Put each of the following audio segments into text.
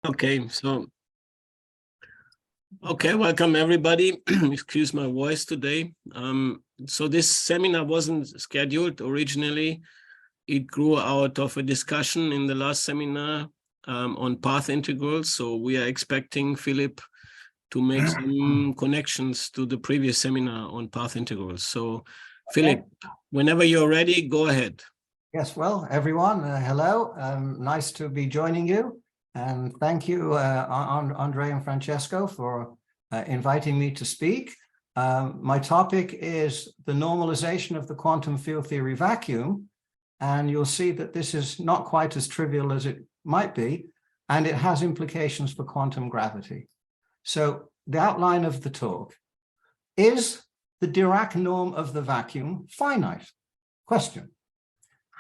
Okay, welcome everybody. Excuse my voice today. So this seminar wasn't scheduled originally. It grew out of a discussion in the last seminar on path integrals. So we are expecting Philip to make some connections to the previous seminar on path integrals. So Philip, whenever you're ready, go ahead. Yes, well, everyone, hello. Nice to be joining you. And thank you, Andre and Francesco, for inviting me to speak. My topic is the normalization of the quantum field theory vacuum. And you'll see that this is not quite as trivial as it might be, and it has implications for quantum gravity. So the outline of the talk: is the Dirac norm of the vacuum finite? Question.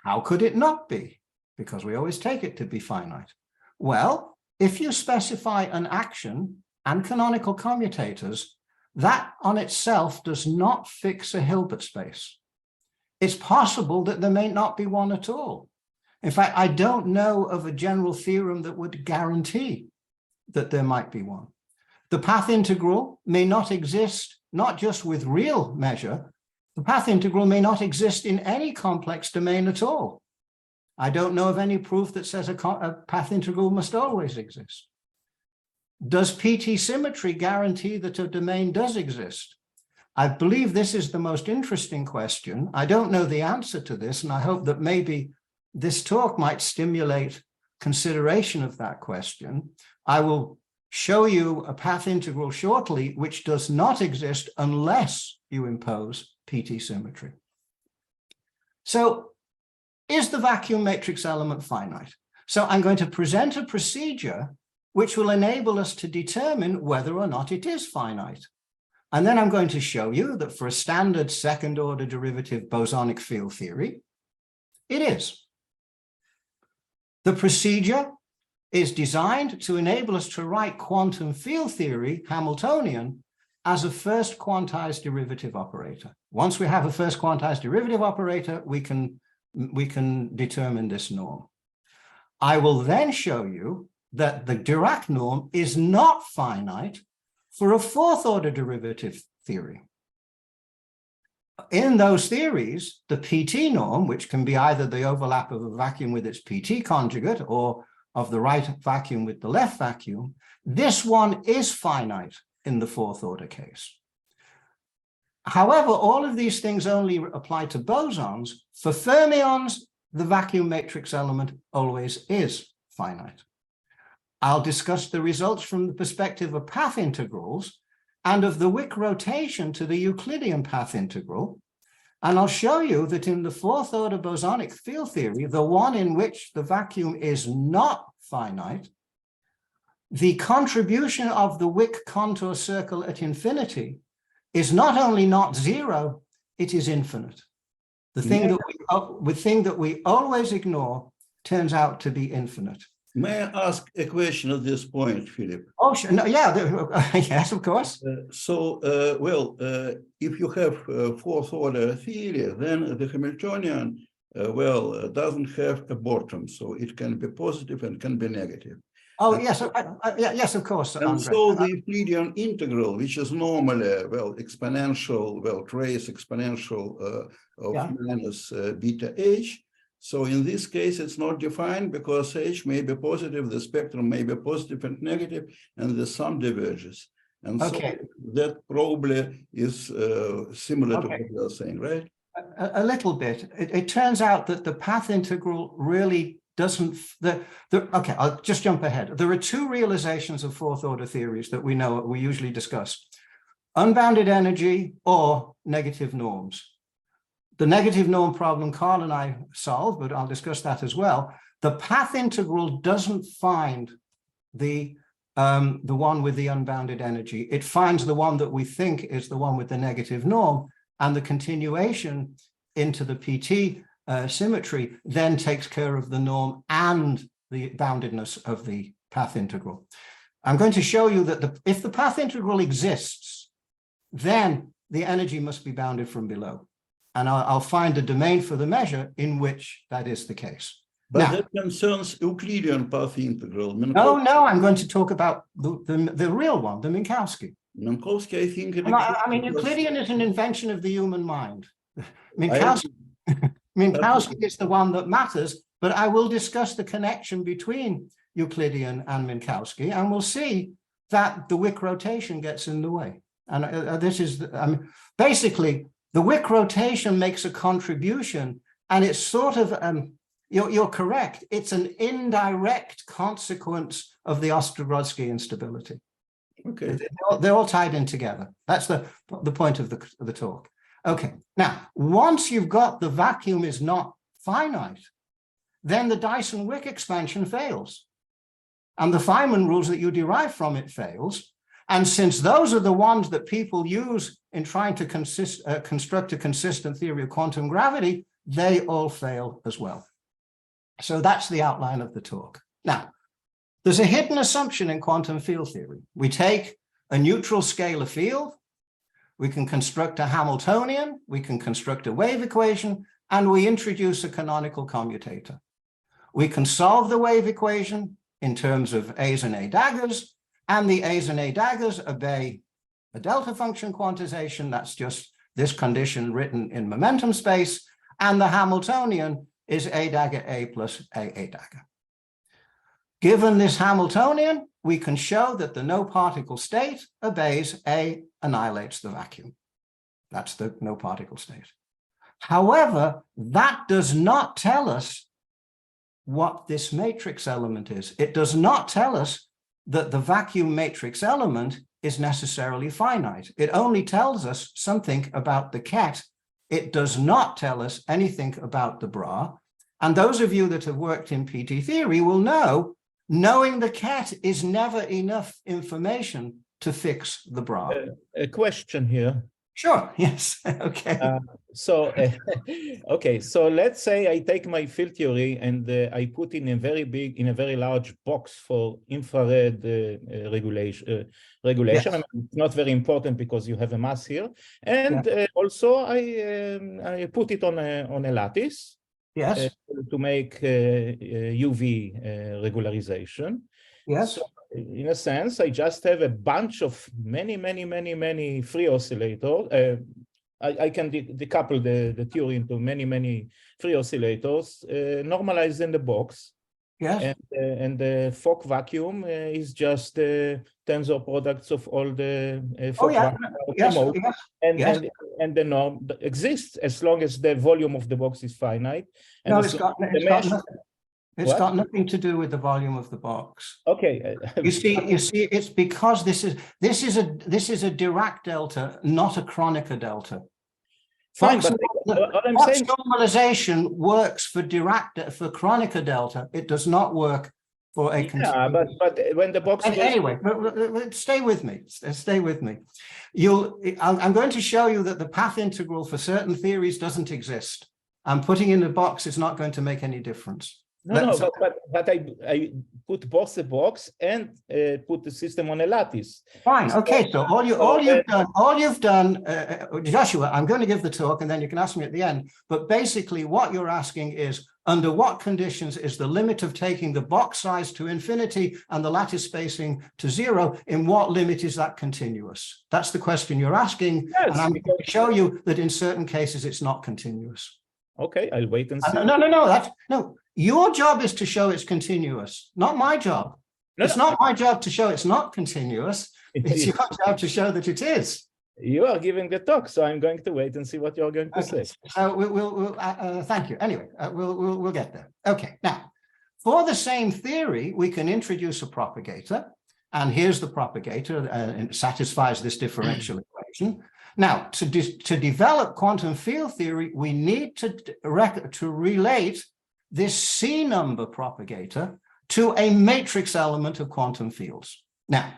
How could it not be? Because we always take it to be finite. Well, if you specify an action and canonical commutators, that on itself does not fix a Hilbert space. It's possible that there may not be one at all. In fact, I don't know of a general theorem that would guarantee that there might be one. The path integral may not exist, not just with real measure. The path integral may not exist in any complex domain at all. I don't know of any proof that says a path integral must always exist. Does PT symmetry guarantee that a domain does exist? I believe this is the most interesting question. I don't know the answer to this, and I hope that maybe this talk might stimulate consideration of that question. I will show you a path integral shortly, which does not exist unless you impose PT symmetry. So is the vacuum matrix element finite? So I'm going to present a procedure which will enable us to determine whether or not it is finite. And then I'm going to show you that for a standard second order derivative bosonic field theory, it is. The procedure is designed to enable us to write quantum field theory Hamiltonian as a first quantized derivative operator. Once we have a first quantized derivative operator, we can determine this norm. I will then show you that the Dirac norm is not finite for a fourth order derivative theory. In those theories, the PT norm, which can be either the overlap of a vacuum with its PT conjugate or of the right vacuum with the left vacuum, this one is finite in the fourth order case. However, all of these things only apply to bosons. For fermions, the vacuum matrix element always is finite. I'll discuss the results from the perspective of path integrals and of the Wick rotation to the Euclidean path integral. And I'll show you that in the fourth order bosonic field theory, the one in which the vacuum is not finite, the contribution of the Wick contour circle at infinity is not only not zero, it is infinite. The thing that we always ignore turns out to be infinite. May I ask a question at this point, Philip? Oh, sure. No, yeah, yes, of course. If you have fourth order theory, then the Hamiltonian, doesn't have a bottom, so it can be positive and can be negative. Oh, yes, yes, of course. And Andre. so the Euclidean integral, which is normally, exponential, trace exponential of minus beta h. So in this case, it's not defined because h may be positive, the spectrum may be positive and negative, and the sum diverges. And so that probably is similar to what you're saying, right? A little bit. It turns out that the path integral really doesn't, okay, I'll just jump ahead. There are two realizations of fourth order theories that we know, we usually discuss: unbounded energy or negative norms. The negative norm problem Carl and I solved, but I'll discuss that as well. The path integral doesn't find the one with the unbounded energy. It finds the one that we think is the one with the negative norm, and the continuation into the PT symmetry then takes care of the norm and the boundedness of the path integral. I'm going to show you that if the path integral exists, then the energy must be bounded from below. And I'll find a domain for the measure in which that is the case. But Now, that concerns Euclidean path integral. no, I'm going to talk about the real one, the Minkowski. Minkowski, I think. I mean, Euclidean is an invention of the human mind. Minkowski is the one that matters, but I will discuss the connection between Euclidean and Minkowski, and we'll see that the Wick rotation gets in the way. And this is, basically, the Wick rotation makes a contribution, and it's sort of, you're correct, it's an indirect consequence of the Ostrogodsky instability. Okay. They're all tied in together. That's the point of the talk. Okay, now, once you've got the vacuum is not finite, then the Dyson-Wick expansion fails. And the Feynman rules that you derive from it fails. And since those are the ones that people use in trying to construct a consistent theory of quantum gravity, they all fail as well. So that's the outline of the talk. Now, there's a hidden assumption in quantum field theory. We take a neutral scalar field, we can construct a Hamiltonian, we can construct a wave equation, and we introduce a canonical commutator. We can solve the wave equation in terms of A's and A daggers, and the A's and A daggers obey a delta function quantization. That's just this condition written in momentum space, and the Hamiltonian is A dagger A plus A dagger. Given this Hamiltonian, we can show that the no particle state obeys A annihilates the vacuum. That's the no particle state. However, that does not tell us what this matrix element is. It does not tell us that the vacuum matrix element is necessarily finite. It only tells us something about the ket. It does not tell us anything about the bra. And those of you that have worked in PT theory will know, knowing the ket is never enough information to fix the bra. A question here. Sure, yes, okay. Okay, so let's say I take my field theory and I put in a very large box for infrared regulation. Yes. I mean, it's not very important because you have a mass here. And also I put it on a lattice. Yes. To make UV regularization. Yes. So in a sense, I just have a bunch of many free oscillators. I can decouple the theory into many free oscillators, normalized in the box. Yes. And the Fock vacuum is just the tensor products of all the Fock vacuum. And the norm exists as long as the volume of the box is finite. And no, it's got nothing to do with the volume of the box. Okay. You see, it's because this is a Dirac delta, not a Kronecker delta. Fine, but what I'm saying, normalization works for Kronecker delta. It does not work for a but when the box anyway, stay with me. Stay with me. I'm going to show you that the path integral for certain theories doesn't exist. And putting in the box is not going to make any difference. But I put both the box and put the system on a lattice. Fine. Okay. So all you've done, Joshua, I'm going to give the talk and then you can ask me at the end. But basically what you're asking is, under what conditions is the limit of taking the box size to infinity and the lattice spacing to 0? In what limit is that continuous? That's the question you're asking. Yes, and I'm going to show you that in certain cases it's not continuous. Okay, I'll wait and see. No. Your job is to show it's continuous, not my job. It's not my job to show it's not continuous. It's your job to show that it is. You are giving the talk, so I'm going to wait and see what you're going to say. So we'll thank you. Anyway, we'll get there. Okay. Now, for the same theory, we can introduce a propagator, and here's the propagator, and it satisfies this differential equation. Now, to develop quantum field theory, we need to relate this C number propagator to a matrix element of quantum fields. Now,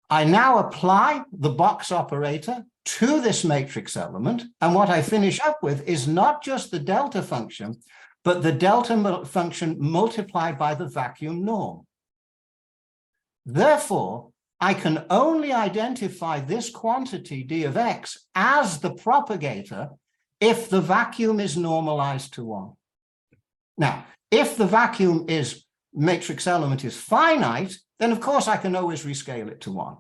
I now apply the box operator to this matrix element, and what I finish up with is not just the delta function, but the delta function multiplied by the vacuum norm. Therefore, I can only identify this quantity d of x as the propagator if the vacuum is normalized to 1. Now, if the vacuum is matrix element is finite, then of course I can always rescale it to 1.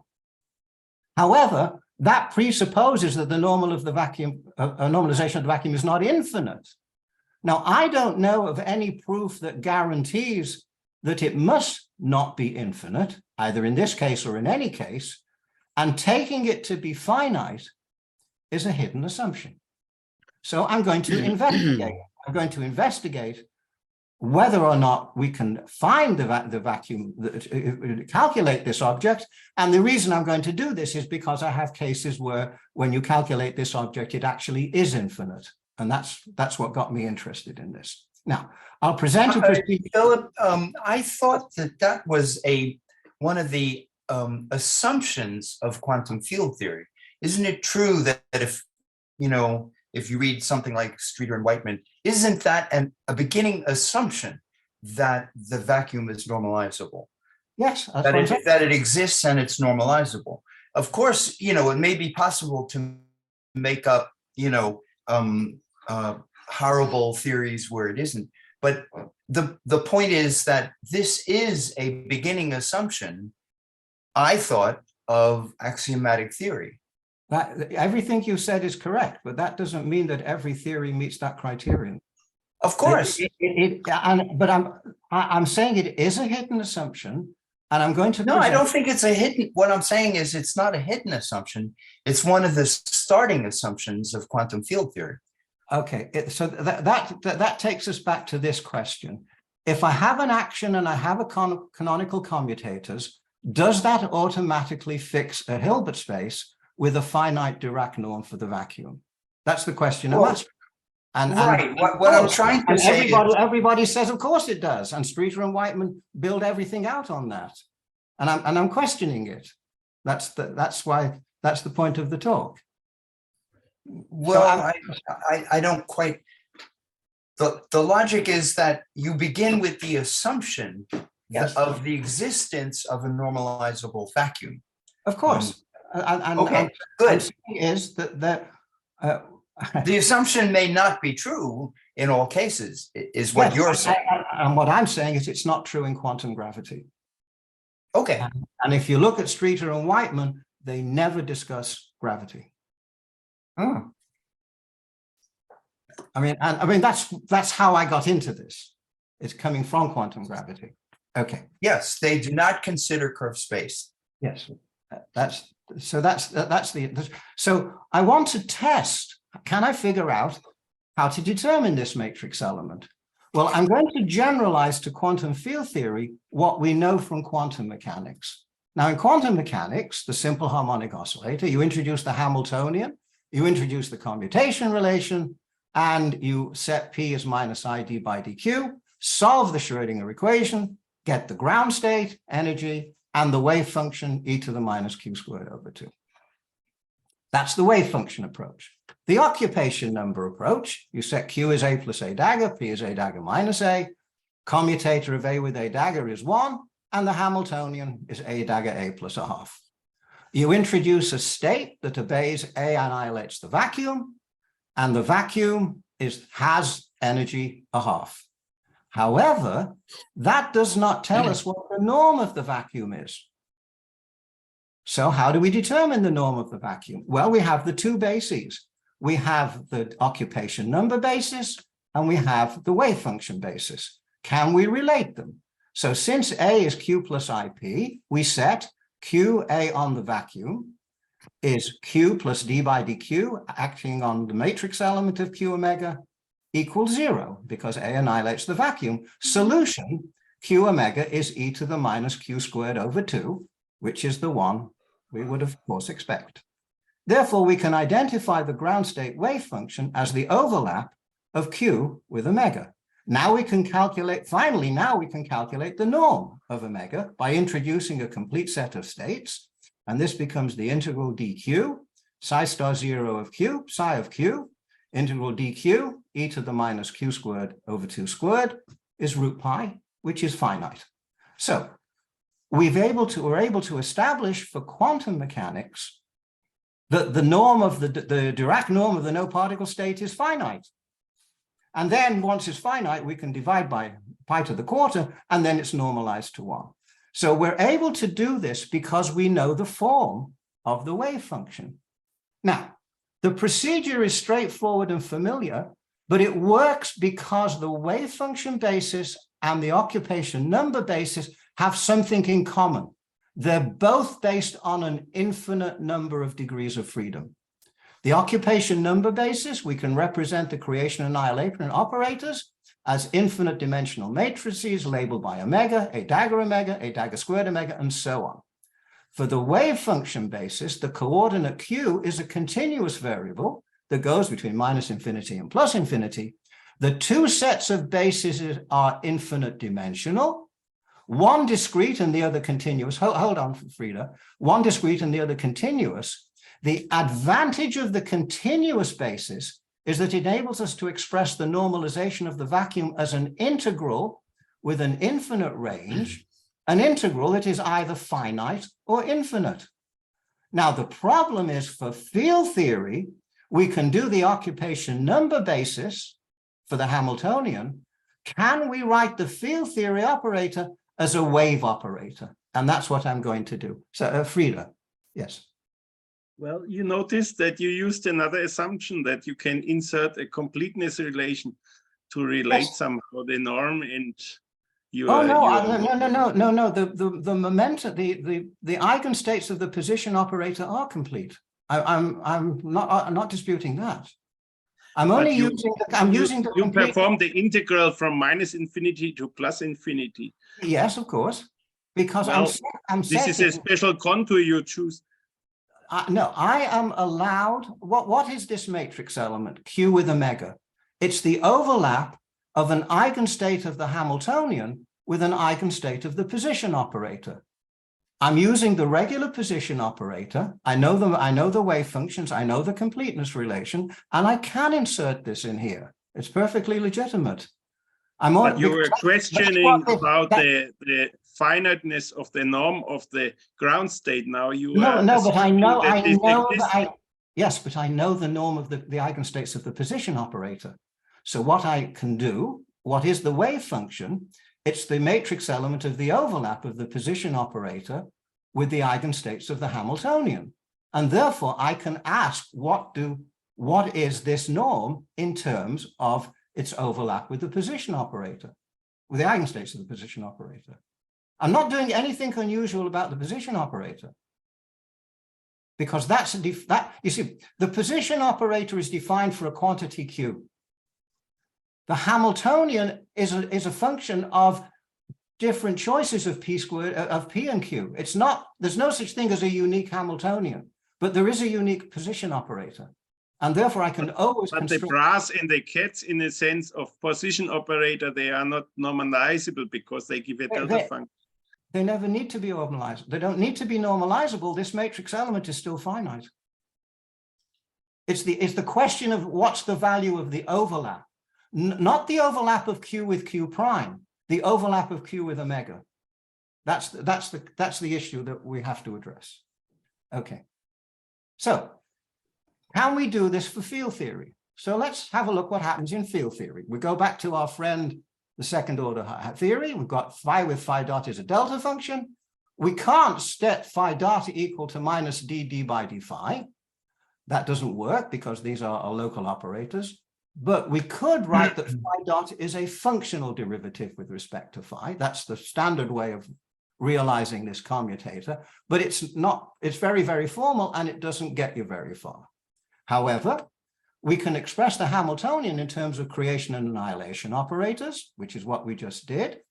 However, that presupposes that the normal of the vacuum, normalization of the vacuum is not infinite. Now, I don't know of any proof that guarantees that it must not be infinite, either in this case or in any case, and taking it to be finite is a hidden assumption. So I'm going to investigate. I'm going to investigate whether or not we can find the vacuum, calculate this object. And the reason I'm going to do this is because I have cases where when you calculate this object, it actually is infinite. And that's what got me interested in this. Now, I'll present a procedure. Philip, I thought that was one of the assumptions of quantum field theory. Isn't it true that if you read something like Streeter and Whiteman, isn't that a beginning assumption that the vacuum is normalizable? Yes, that it exists and it's normalizable. Of course, it may be possible to make up, horrible theories where it isn't. But the point is that this is a beginning assumption, I thought, of axiomatic theory. Everything you said is correct, but that doesn't mean that every theory meets that criterion. Of course. But I'm saying it is a hidden assumption, and I'm going to. No, I don't think it's a hidden. What I'm saying is it's not a hidden assumption. It's one of the starting assumptions of quantum field theory. Okay, so that takes us back to this question. If I have an action and I have a canonical commutators, does that automatically fix a Hilbert space with a finite Dirac norm for the vacuum? That's the question I'm asking. Right. What I'm trying to say everybody says, of course it does. And Streeter and Whiteman build everything out on that. And I'm questioning it. That's the point of the talk. Well, I don't quite. The logic is that you begin with the assumption of the existence of a normalizable vacuum. Of course. Okay, good. Is that the assumption may not be true in all cases, is what you're saying. And what I'm saying is it's not true in quantum gravity. Okay. And if you look at Streeter and Whiteman, they never discuss gravity. Oh. I mean that's how I got into this. It's coming from quantum gravity. Okay. Yes, they do not consider curved space. Yes, so I want to test. Can I figure out how to determine this matrix element? Well, I'm going to generalize to quantum field theory what we know from quantum mechanics. Now, in quantum mechanics, the simple harmonic oscillator, you introduce the Hamiltonian, you introduce the commutation relation, and you set P as minus ID by dq, solve the Schrodinger equation, get the ground state, energy, and the wave function e to the minus q squared over 2. That's the wave function approach. The occupation number approach, you set q as a plus a dagger, p is a dagger minus a, commutator of a with a dagger is 1, and the Hamiltonian is a dagger a plus a half. You introduce a state that obeys A annihilates the vacuum, and the vacuum has energy a half. However, that does not tell us what the norm of the vacuum is. So how do we determine the norm of the vacuum? Well, we have the two bases. We have the occupation number basis, and we have the wave function basis. Can we relate them? So since A is Q plus IP, we set QA on the vacuum is Q plus D by dQ acting on the matrix element of Q omega equals 0 because A annihilates the vacuum. Solution Q omega is e to the minus Q squared over 2, which is the one we would of course expect. Therefore, we can identify the ground state wave function as the overlap of Q with omega. Now we can calculate, finally, now we can calculate the norm of omega by introducing a complete set of states. And this becomes the integral dq, psi star 0 of q, psi of q, integral dq, e to the minus q squared over 2 squared is root pi, which is finite. So we're able to establish for quantum mechanics that the norm of the Dirac norm of the no particle state is finite. And then once it's finite, we can divide by pi to the quarter, and then it's normalized to 1. So we're able to do this because we know the form of the wave function. Now, the procedure is straightforward and familiar, but it works because the wave function basis and the occupation number basis have something in common. They're both based on an infinite number of degrees of freedom. The occupation number basis, we can represent the creation annihilation operators as infinite dimensional matrices labeled by omega, A dagger squared omega, and so on. For the wave function basis, the coordinate q is a continuous variable that goes between minus infinity and plus infinity. The two sets of bases are infinite dimensional, one discrete and the other continuous. Hold on, Frida. One discrete and the other continuous. The advantage of the continuous basis is that it enables us to express the normalization of the vacuum as an integral with an infinite range, an integral that is either finite or infinite. Now, the problem is for field theory, we can do the occupation number basis for the Hamiltonian. Can we write the field theory operator as a wave operator? And that's what I'm going to do. So, Frida, yes. Well, you noticed that you used another assumption that you can insert a completeness relation to relate somehow the norm and your. Oh no. The momentum, the eigenstates of the position operator are complete. I'm not disputing that. I'm only using the. You perform the integral from minus infinity to plus infinity. Yes, of course, because I'm this is a special contour you choose. No, I am allowed. What is this matrix element, Q with omega? It's the overlap of an eigenstate of the Hamiltonian with an eigenstate of the position operator. I'm using the regular position operator. I know the wave functions. I know the completeness relation, and I can insert this in here. It's perfectly legitimate. But you were questioning about the finiteness of the norm of the ground state. Now you but I know the norm of the eigenstates of the position operator. So what I can do, what is the wave function? It's the matrix element of the overlap of the position operator with the eigenstates of the Hamiltonian. And therefore I can ask what is this norm in terms of its overlap with the position operator, with the eigenstates of the position operator. I'm not doing anything unusual about the position operator, because you see, the position operator is defined for a quantity q. The Hamiltonian is a function of different choices of p squared, of p and q. It's not, there's no such thing as a unique Hamiltonian, but there is a unique position operator. And therefore I can always construct. But the brass and the cats, in the sense of position operator, they are not normalizable because they give a delta function. They never need to be normalized. They don't need to be normalizable. This matrix element is still finite. It's the question of what's the value of the overlap, not the overlap of q with q prime, the overlap of q with omega. That's the issue that we have to address. Okay. So can we do this for field theory? So let's have a look what happens in field theory. We go back to our friend, the second order theory. We've got phi with phi dot is a delta function. We can't set phi dot equal to minus d by d phi. That doesn't work because these are our local operators. But we could write that phi dot is a functional derivative with respect to phi. That's the standard way of realizing this commutator. But it's not, it's very, very formal, and it doesn't get you very far. However, we can express the Hamiltonian in terms of creation and annihilation operators, which is what we just did.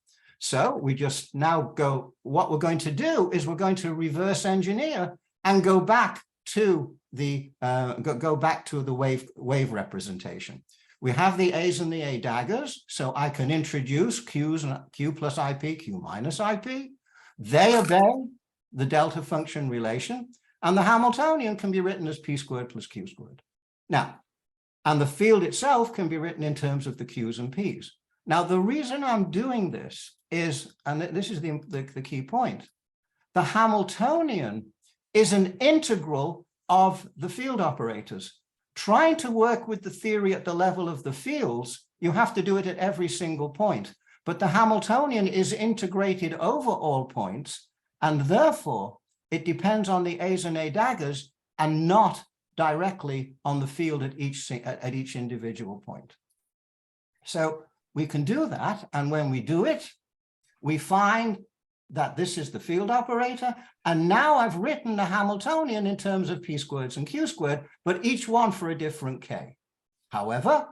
So we just now go, what we're going to do is we're going to reverse engineer and go back to the wave representation. We have the A's and the A daggers, so I can introduce Q's and Q plus IP, Q minus IP. They obey the delta function relation, and the Hamiltonian can be written as P squared plus Q squared. Now, and the field itself can be written in terms of the Q's and P's. Now, the reason I'm doing this is, and this is the key point, the Hamiltonian is an integral of the field operators. Trying to work with the theory at the level of the fields you have to do it at every single point. But the Hamiltonian is integrated over all points, and therefore it depends on the A's and A daggers and not directly on the field at each individual point. So we can do that, and when we do it, we find that this is the field operator, and now I've written the Hamiltonian in terms of p squareds and q squared, but each one for a different k. However,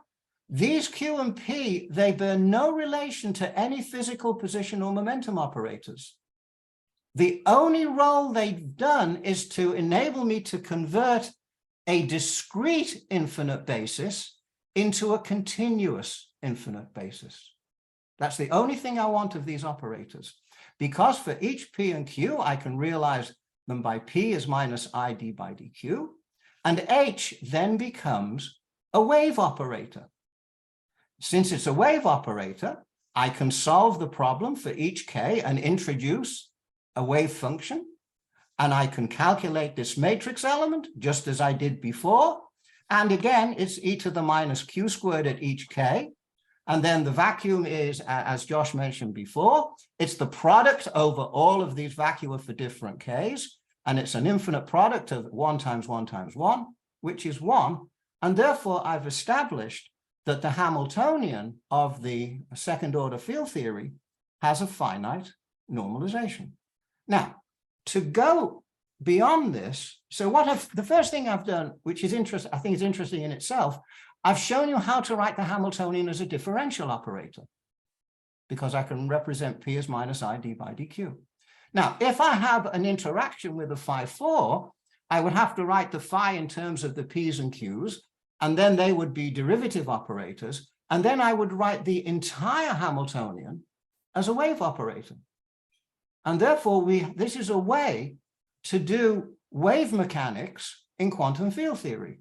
these q and p, they bear no relation to any physical position or momentum operators. The only role they've done is to enable me to convert a discrete infinite basis into a continuous infinite basis. That's the only thing I want of these operators. Because for each p and q, I can realize them by p is minus I d by dq, and h then becomes a wave operator. Since it's a wave operator, I can solve the problem for each k and introduce a wave function, and I can calculate this matrix element just as I did before. And again, it's e to the minus q squared at each k. And then the vacuum is, as Josh mentioned before, it's the product over all of these vacua for different k's. And it's an infinite product of 1 times 1 times 1, which is 1. And therefore, I've established that the Hamiltonian of the second order field theory has a finite normalization. Now, to go beyond this, so the first thing I've done, which is interesting, I think is interesting in itself, I've shown you how to write the Hamiltonian as a differential operator, because I can represent p as minus I d by dq. Now, if I have an interaction with a phi-4, I would have to write the phi in terms of the p's and q's, and then they would be derivative operators, and then I would write the entire Hamiltonian as a wave operator. And therefore, this is a way to do wave mechanics in quantum field theory.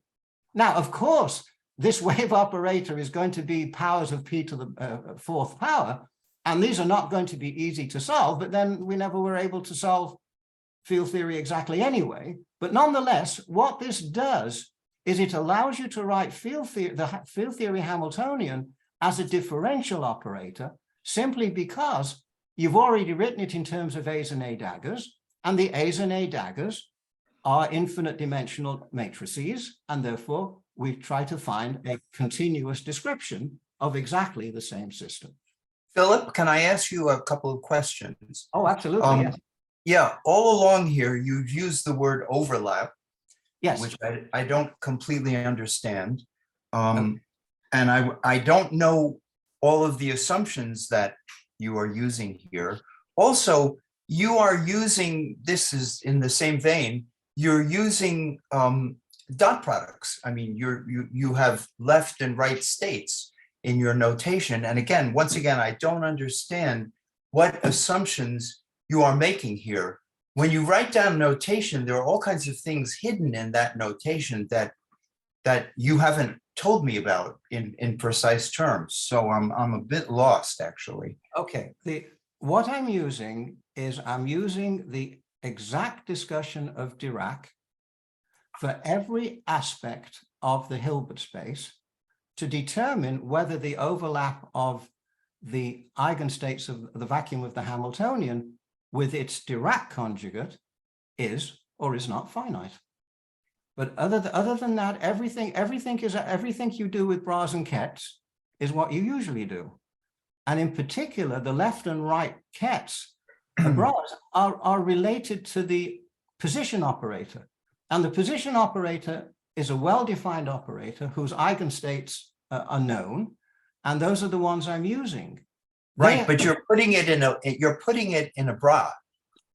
Now, of course, this wave operator is going to be powers of p to the fourth power, and these are not going to be easy to solve, but then we never were able to solve field theory exactly anyway. But nonetheless, what this does is it allows you to write the field theory Hamiltonian as a differential operator, simply because you've already written it in terms of A's and A daggers, and the A's and A daggers are infinite dimensional matrices, and therefore we try to find a continuous description of exactly the same system. Philip, can I ask you a couple of questions? Oh, absolutely, yes. Yeah, all along here, you've used the word overlap, Yes. which I don't completely understand. And I don't know all of the assumptions that you are using here. Also, you are using, this is in the same vein, you're using dot products. I mean, you have left and right states in your notation. And again, once again, I don't understand what assumptions you are making here. When you write down notation, there are all kinds of things hidden in that notation that you haven't told me about in precise terms. So I'm a bit lost, actually. Okay, what I'm using is I'm using the exact discussion of Dirac for every aspect of the Hilbert space to determine whether the overlap of the eigenstates of the vacuum of the Hamiltonian with its Dirac conjugate is or is not finite. But other than that, everything you do with bras and kets is what you usually do. And in particular, the left and right kets bras are related to the position operator. And the position operator is a well-defined operator whose eigenstates are known, and those are the ones I'm using. Right, but you're putting it in a bra.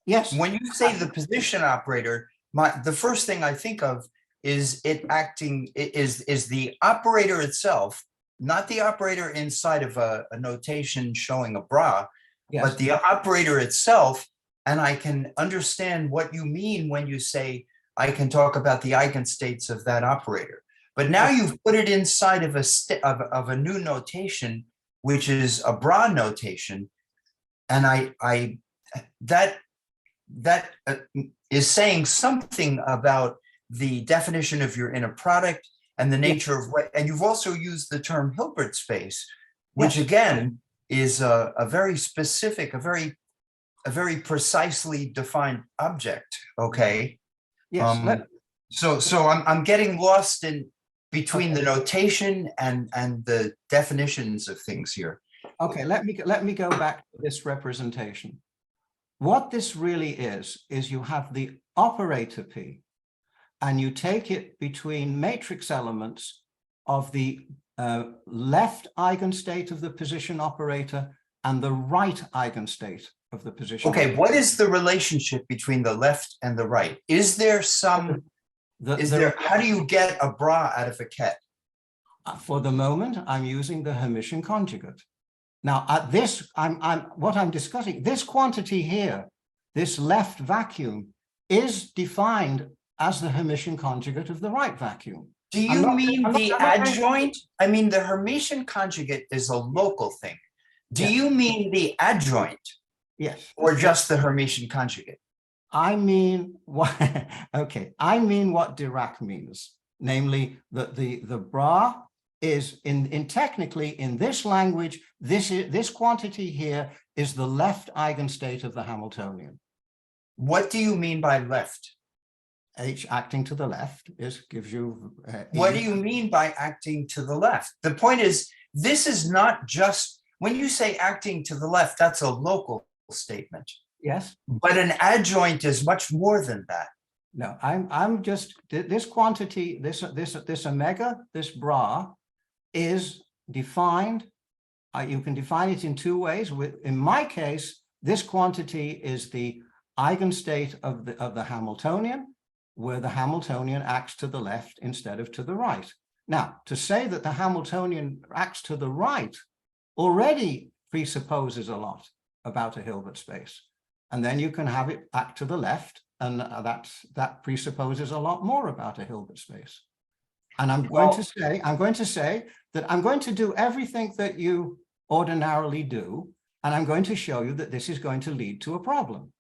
Yes. When you say the position operator, the first thing I think of is it acting is the operator itself, not the operator inside of a notation showing a bra, yes, but the operator itself. And I can understand what you mean when you say I can talk about the eigenstates of that operator. But now you've put it inside of a new notation, which is a bra notation, and that is saying something about the definition of your inner product and the nature of what, and you've also used the term Hilbert space, which Yes. again is a very specific, a very precisely defined object. Okay. Yes. So I'm getting lost in between the notation and the definitions of things here. Okay, let me go back to this representation. What this really is you have the operator P, and you take it between matrix elements of the left eigenstate of the position operator and the right eigenstate of the position. Okay, operator. what is the relationship between the left and the right? Is there some, how do you get a bra out of a ket? For the moment, I'm using the Hermitian conjugate. Now, at this, what I'm discussing, this quantity here, this left vacuum, is defined as the Hermitian conjugate of the right vacuum. Do you mean the adjoint? I mean, the Hermitian conjugate is a local thing. Do you mean the adjoint? Yes. Or just the Hermitian conjugate? I mean what? Okay, I mean what Dirac means, namely that the bra is in technically in this language, this quantity here is the left eigenstate of the Hamiltonian. What do you mean by left? H acting to the left gives you. What do you mean by acting to the left? The point is, this is not just when you say acting to the left, that's a local statement. Yes. But an adjoint is much more than that. No, I'm just this quantity, this omega, this bra is defined. You can define it in two ways. In my case, this quantity is the eigenstate of the Hamiltonian, where the Hamiltonian acts to the left instead of to the right. Now, to say that the Hamiltonian acts to the right already presupposes a lot about a Hilbert space. And then you can have it act to the left, and that presupposes a lot more about a Hilbert space. And I'm going to say that I'm going to do everything that you ordinarily do, and I'm going to show you that this is going to lead to a problem.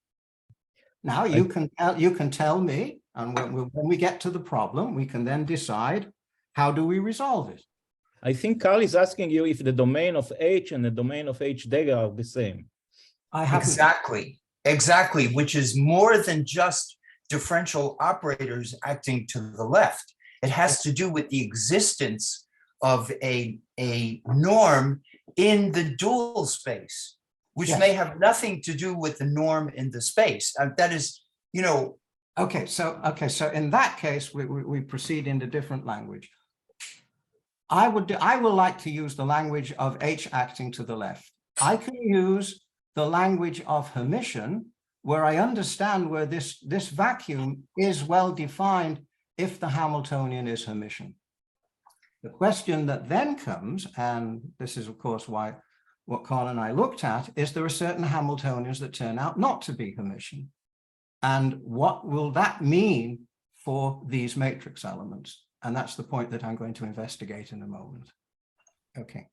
Now you can tell me, and when we get to the problem, we can then decide how do we resolve it. I think Carl is asking you if the domain of H and the domain of H dagger are the same. Exactly, which is more than just differential operators acting to the left. It has to do with the existence of a norm in the dual space, which may have nothing to do with the norm in the space. That is, you know. Okay, so in that case, we proceed into different language. I would like to use the language of H acting to the left. I can use the language of Hermitian, where I understand where this vacuum is well defined if the Hamiltonian is Hermitian. The question that then comes, and this is of course what Carl and I looked at, is there are certain Hamiltonians that turn out not to be Hermitian. And what will that mean for these matrix elements? And that's the point that I'm going to investigate in a moment. Okay.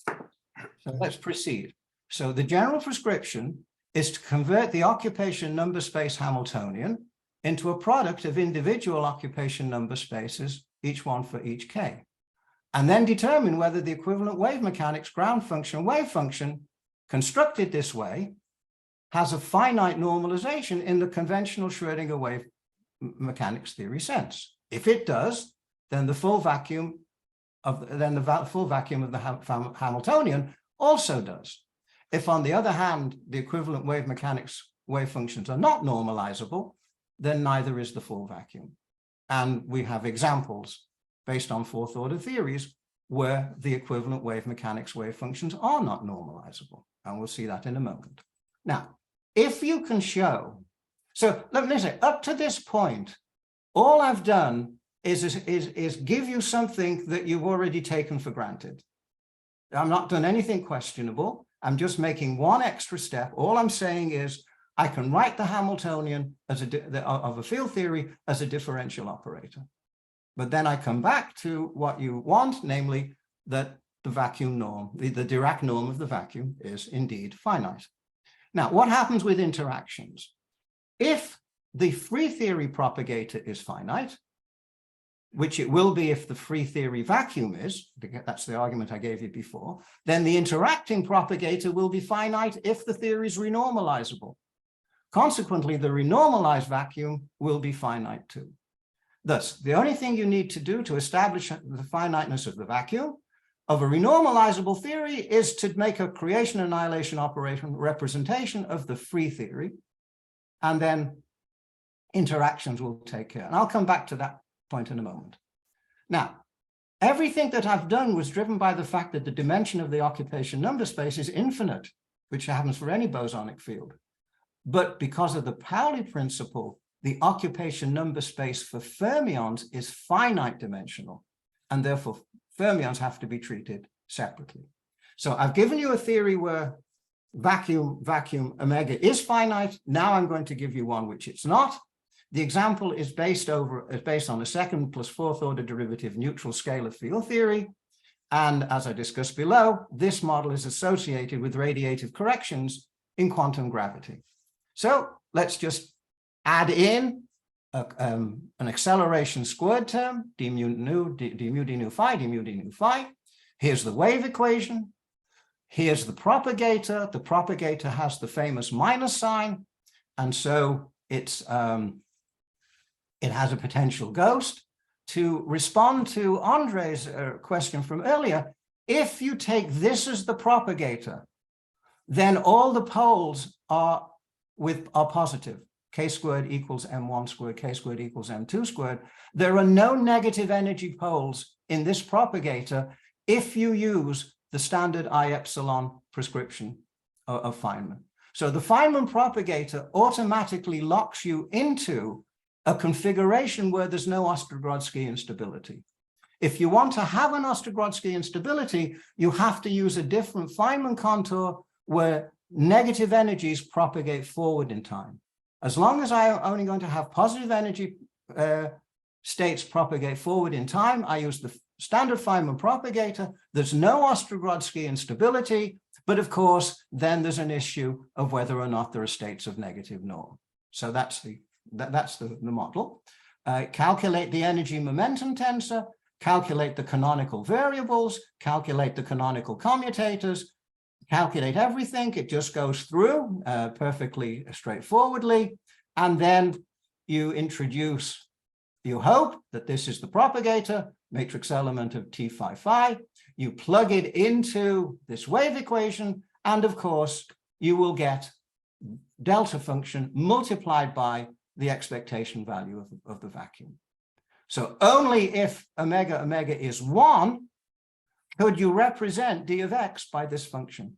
So let's proceed. So the general prescription is to convert the occupation number space Hamiltonian into a product of individual occupation number spaces, each one for each k, and then determine whether the equivalent wave mechanics ground function wave function constructed this way has a finite normalization in the conventional Schrödinger wave mechanics theory sense. If it does, then the full vacuum of the Hamiltonian also does. If, on the other hand, the equivalent wave mechanics wave functions are not normalizable, then neither is the full vacuum. And we have examples based on fourth order theories where the equivalent wave mechanics wave functions are not normalizable. And we'll see that in a moment. Now, if you can show, so let me say, up to this point, all I've done is give you something that you've already taken for granted. I'm not done anything questionable. I'm just making one extra step. All I'm saying is I can write the Hamiltonian as of a field theory as a differential operator. But then I come back to what you want, namely that the vacuum norm, the Dirac norm of the vacuum is indeed finite. Now, what happens with interactions? If the free theory propagator is finite, which it will be if the free theory vacuum is, that's the argument I gave you before, then the interacting propagator will be finite if the theory is renormalizable. Consequently, the renormalized vacuum will be finite too. Thus, the only thing you need to do to establish the finiteness of the vacuum of a renormalizable theory is to make a creation annihilation operation representation of the free theory, and then interactions will take care. And I'll come back to that point in a moment. Now, everything that I've done was driven by the fact that the dimension of the occupation number space is infinite, which happens for any bosonic field. But because of the Pauli principle, the occupation number space for fermions is finite dimensional, and therefore fermions have to be treated separately. So I've given you a theory where vacuum omega is finite. Now I'm going to give you one which it's not. The example is based on the second plus fourth order derivative neutral scalar field theory. And as I discussed below, this model is associated with radiative corrections in quantum gravity. So let's just add in an acceleration squared term, d mu d nu phi. Here's the wave equation. Here's the propagator. The propagator has the famous minus sign, and so it has a potential ghost. To respond to Andre's question from earlier, if you take this as the propagator, then all the poles are positive. K squared equals m1 squared, k squared equals m2 squared. There are no negative energy poles in this propagator if you use the standard I epsilon prescription of Feynman. So the Feynman propagator automatically locks you into a configuration where there's no Ostrogodsky instability. If you want to have an Ostrogodsky instability, you have to use a different Feynman contour where negative energies propagate forward in time. As long as I'm only going to have positive energy states propagate forward in time, I use the standard Feynman propagator. There's no Ostrogodsky instability, but of course, then there's an issue of whether or not there are states of negative norm. So that's the model. Calculate the energy momentum tensor, calculate the canonical variables, calculate the canonical commutators, calculate everything. It just goes through perfectly straightforwardly. And then you introduce, you hope that this is the propagator, matrix element of T phi phi. You plug it into this wave equation. And of course, you will get delta function multiplied by the expectation value of the vacuum. So only if omega is 1 could you represent d of x by this function.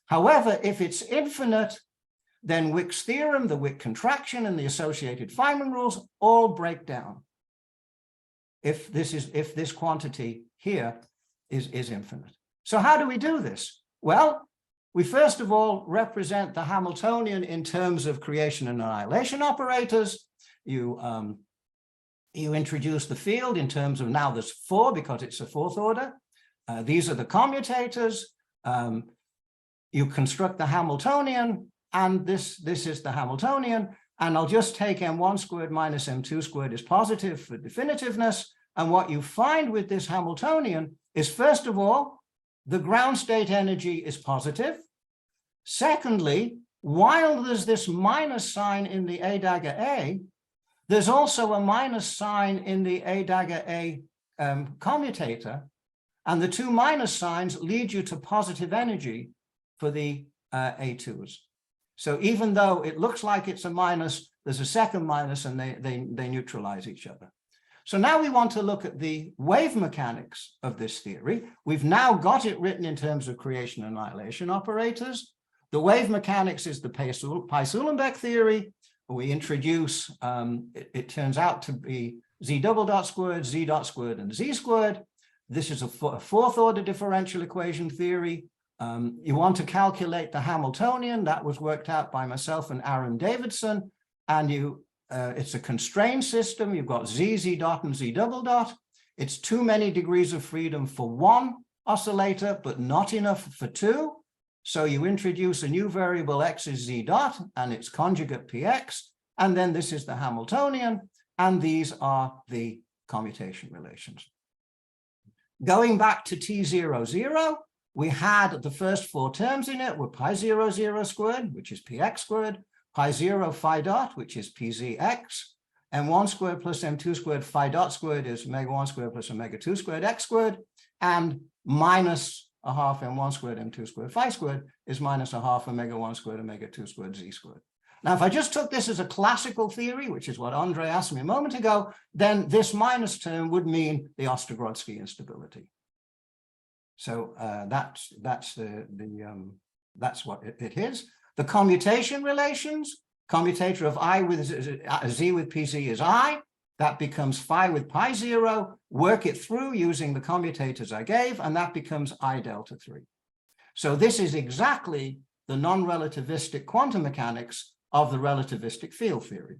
However, if it's infinite, then Wick's theorem, the Wick contraction, and the associated Feynman rules all break down. If this quantity here is infinite. So how do we do this? Well, we first of all represent the Hamiltonian in terms of creation and annihilation operators. You introduce the field in terms of, now there's 4 because it's a fourth order. These are the commutators. You construct the Hamiltonian, and this is the Hamiltonian. And I'll just take m1 squared minus m2 squared is positive for definitiveness. And what you find with this Hamiltonian is, first of all, the ground state energy is positive. Secondly, while there's this minus sign in the A dagger A, there's also a minus sign in the A dagger A commutator. And the two minus signs lead you to positive energy for the A2s. So even though it looks like it's a minus, there's a second minus, and they neutralize each other. So now we want to look at the wave mechanics of this theory. We've now got it written in terms of creation and annihilation operators. The wave mechanics is the Pi-Sulenbeck theory. We introduce, it turns out to be z double dot squared, z dot squared, and z squared. This is a fourth order differential equation theory. You want to calculate the Hamiltonian. That was worked out by myself and Aaron Davidson. And it's a constrained system. You've got z dot, and z double dot. It's too many degrees of freedom for one oscillator, but not enough for two. So you introduce a new variable, x is z dot, and its conjugate px. And then this is the Hamiltonian. And these are the commutation relations. Going back to T00, we had the first 4 terms in it were pi 0, 0 squared, which is px squared, pi 0 phi dot, which is pzx, m1 squared plus m2 squared phi dot squared is omega 1 squared plus omega 2 squared x squared, and minus a half m1 squared m2 squared phi squared is minus a half omega 1 squared omega 2 squared z squared. Now, if I just took this as a classical theory, which is what Andre asked me a moment ago, then this minus term would mean the Ostagrodsky instability. So that's what it is. The commutation relations, commutator of I with z with pz is I. That becomes phi with pi 0. Work it through using the commutators I gave, and that becomes I delta 3. So this is exactly the non-relativistic quantum mechanics of the relativistic field theory.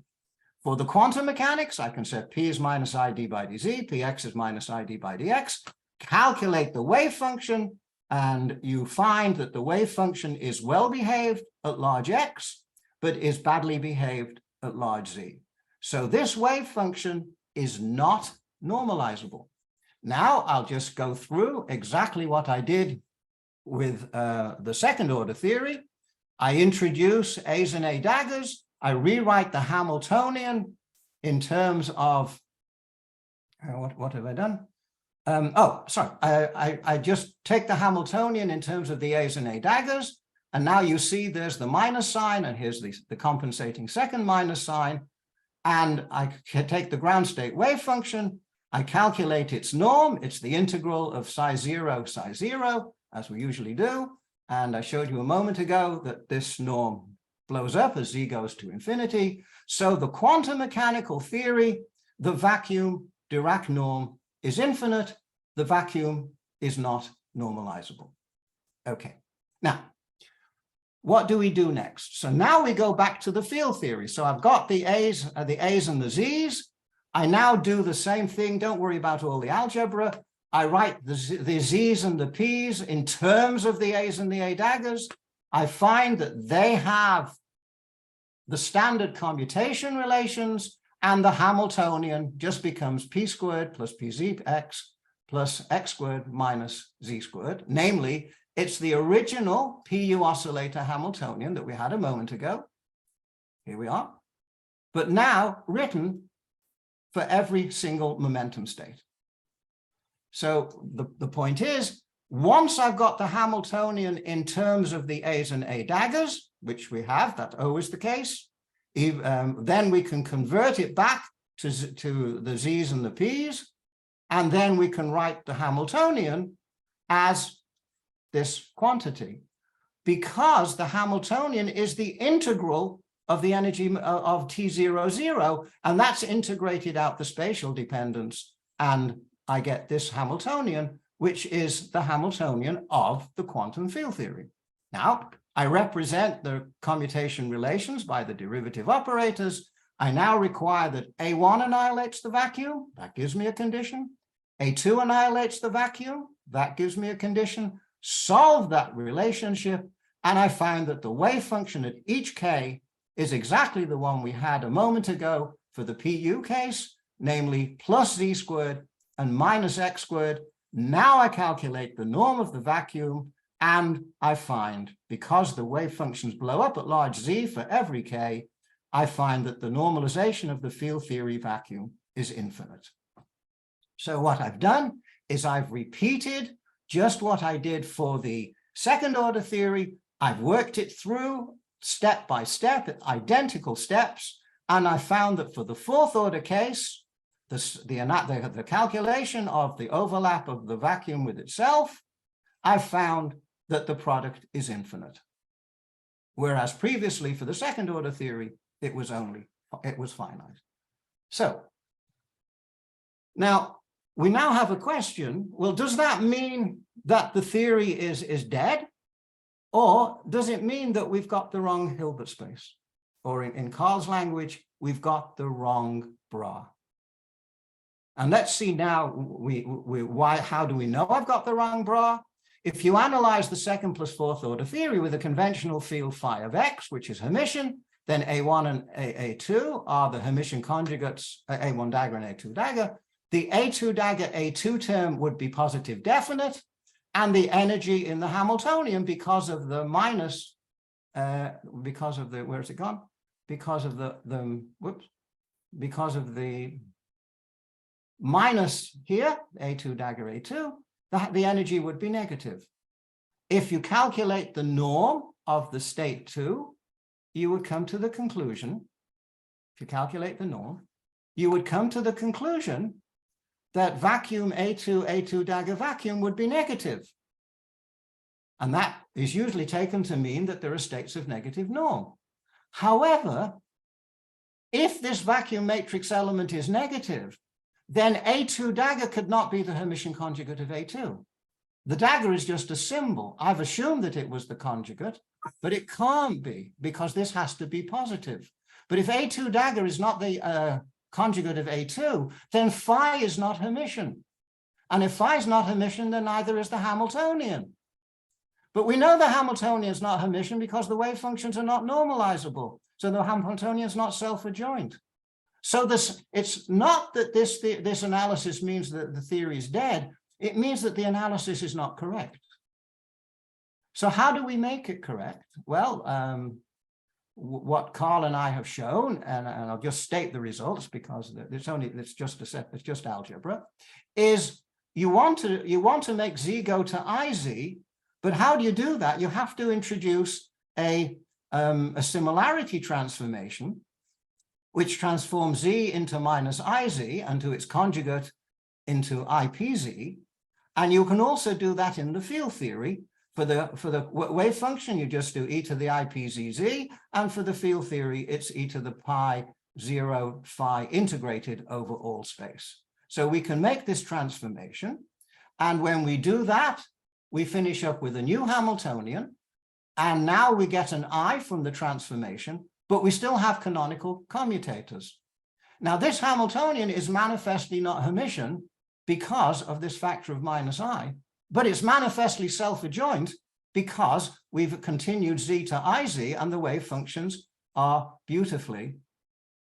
For the quantum mechanics, I can set p is minus I d by dz, px is minus I d by dx, calculate the wave function, and you find that the wave function is well behaved at large x, but is badly behaved at large z. So this wave function is not normalizable. Now I'll just go through exactly what I did with the second order theory. I introduce A's and A daggers. I rewrite the Hamiltonian in terms of, what have I done? I just take the Hamiltonian in terms of the A's and A daggers. And now you see there's the minus sign, and here's the compensating second minus sign. And I can take the ground state wave function. I calculate its norm. It's the integral of psi 0, as we usually do. And I showed you a moment ago that this norm blows up as z goes to infinity. So the quantum mechanical theory, the vacuum Dirac norm is infinite. The vacuum is not normalizable. Okay, now, what do we do next? So now we go back to the field theory. So I've got the A's and the Z's. I now do the same thing. Don't worry about all the algebra. I write the Z's and the P's in terms of the A's and the A daggers. I find that they have the standard commutation relations, and the Hamiltonian just becomes p squared plus pzx plus x squared minus z squared. Namely, it's the original PU oscillator Hamiltonian that we had a moment ago. Here we are. But now written for every single momentum state. So the point is, once I've got the Hamiltonian in terms of the A's and A daggers, which we have, that's always the case, then we can convert it back to the Z's and the P's, and then we can write the Hamiltonian as this quantity, because the Hamiltonian is the integral of the energy of T00, and that's integrated out the spatial dependence, and I get this Hamiltonian, which is the Hamiltonian of the quantum field theory. Now, I represent the commutation relations by the derivative operators. I now require that A1 annihilates the vacuum. That gives me a condition. A2 annihilates the vacuum. That gives me a condition. Solve that relationship, and I find that the wave function at each k is exactly the one we had a moment ago for the PU case, namely plus z squared and minus x squared. Now I calculate the norm of the vacuum, and I find, because the wave functions blow up at large z for every k, I find that the normalization of the field theory vacuum is infinite. So what I've done is I've repeated just what I did for the second order theory. I've worked it through step by step, identical steps, and I found that for the fourth order case, the calculation of the overlap of the vacuum with itself, I found that the product is infinite. Whereas previously for the second order theory, it was finite. So now we now have a question. Well, does that mean that the theory is dead? Or does it mean that we've got the wrong Hilbert space? Or in Carl's language, we've got the wrong bra. And let's see now how do we know I've got the wrong bra? If you analyze the second plus fourth order theory with a conventional field phi of x, which is Hermitian, then A1 and A2 are the Hermitian conjugates, A1 dagger and A2 dagger. the A2 dagger A2 term would be positive definite, and the energy in the Hamiltonian, because of the minus, because of the, where's it gone? Because of because of the minus here, A2 dagger A2, the energy would be negative. If you calculate the norm of the state 2, you would come to the conclusion, if you calculate the norm, you would come to the conclusion that vacuum A2 dagger vacuum would be negative. And that is usually taken to mean that there are states of negative norm. However, if this vacuum matrix element is negative, then A2 dagger could not be the Hermitian conjugate of A2. The dagger is just a symbol. I've assumed that it was the conjugate, but it can't be, because this has to be positive. But if A2 dagger is not the conjugate of A2, then phi is not Hermitian. And if phi is not Hermitian, then neither is the Hamiltonian. But we know the Hamiltonian is not Hermitian because the wave functions are not normalizable. So the Hamiltonian is not self-adjoint. So it's not that this analysis means that the theory is dead. It means that the analysis is not correct. So how do we make it correct? Well, what Carl and I have shown, and I'll just state the results because it's just algebra, is you want to make Z go to IZ, but how do you do that? You have to introduce a similarity transformation, which transforms Z into minus IZ and to its conjugate into IPZ. And you can also do that in the field theory. For the wave function, you just do e to the IPZZ, and for the field theory, it's e to the pi 0 phi integrated over all space. So we can make this transformation, and when we do that, we finish up with a new Hamiltonian, and now we get an I from the transformation, but we still have canonical commutators. Now, this Hamiltonian is manifestly not Hermitian because of this factor of minus I, but it's manifestly self-adjoint because we've continued Z to IZ, and the wave functions are beautifully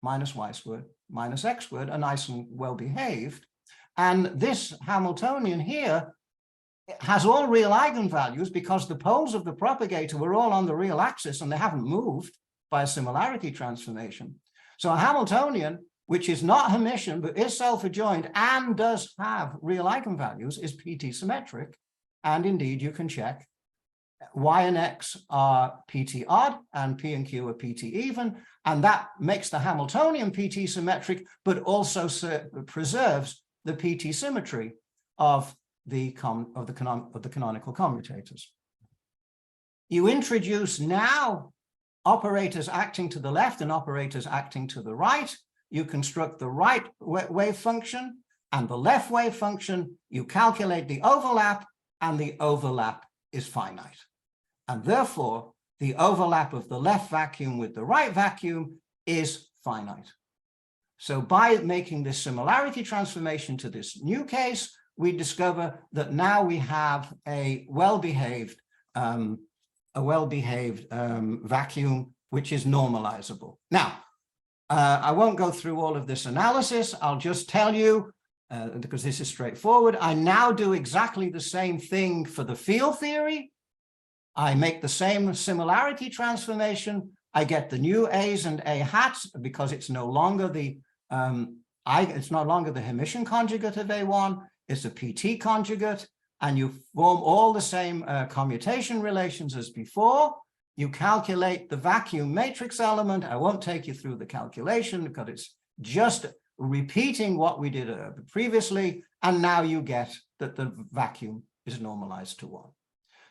minus y squared, minus x squared, are nice and well-behaved. And this Hamiltonian here has all real eigenvalues because the poles of the propagator were all on the real axis and they haven't moved by a similarity transformation. So a Hamiltonian, which is not Hermitian, but is self-adjoint and does have real eigenvalues, is PT symmetric. And indeed, you can check Y and X are PT odd and P and Q are PT even. And that makes the Hamiltonian PT symmetric, but also preserves the PT symmetry of the canonical commutators. You introduce now operators acting to the left and operators acting to the right. You construct the right wave function and the left wave function. You calculate the overlap, and the overlap is finite. And therefore, the overlap of the left vacuum with the right vacuum is finite. So by making this similarity transformation to this new case, we discover that now we have a well-behaved vacuum which is normalizable. Now, I won't go through all of this analysis. I'll just tell you, because this is straightforward, I now do exactly the same thing for the field theory. I make the same similarity transformation. I get the new A's and A hats because it's no longer the Hermitian conjugate of A1. It's a PT conjugate, and you form all the same commutation relations as before. You calculate the vacuum matrix element. I won't take you through the calculation because it's just repeating what we did previously, and now you get that the vacuum is normalized to 1.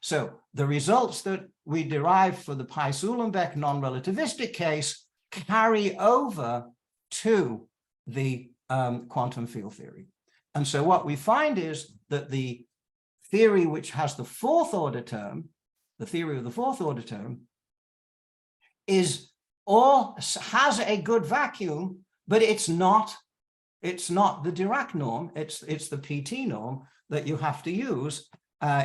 So the results that we derive for the Pais-Uhlenbeck non-relativistic case carry over to the quantum field theory. And so what we find is that the theory which has the fourth order term, the theory of the fourth order term, has a good vacuum, but it's not the Dirac norm, it's the PT norm that you have to use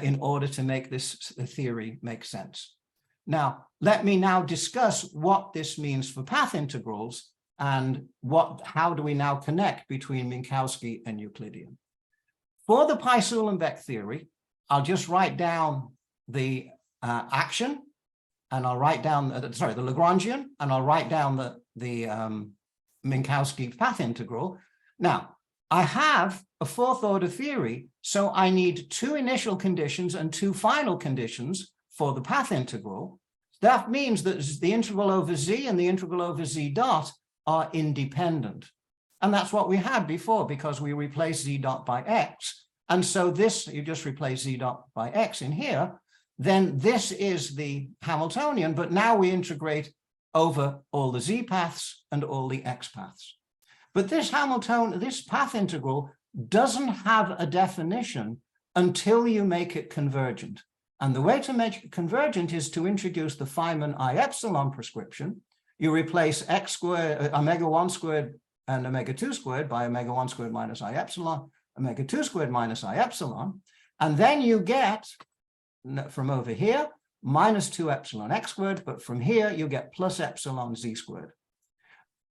in order to make this theory make sense. Now, let me now discuss what this means for path integrals and how do we now connect between Minkowski and Euclidean? For the Pi-Suhlenbeck theory, I'll just write down the action, and I'll write down, the Lagrangian, and I'll write down the Minkowski path integral. Now, I have a fourth order theory, so I need two initial conditions and two final conditions for the path integral. That means that the integral over z and the integral over z dot are independent. And that's what we had before, because we replaced z dot by x. And so this, you just replace z dot by x in here, then this is the Hamiltonian, but now we integrate over all the z paths and all the x paths. But this path integral doesn't have a definition until you make it convergent. And the way to make it convergent is to introduce the Feynman I epsilon prescription. You replace x squared, omega 1 squared and omega 2 squared by omega 1 squared minus I epsilon, omega 2 squared minus I epsilon. And then you get, from over here, minus 2 epsilon x squared, but from here you get plus epsilon z squared.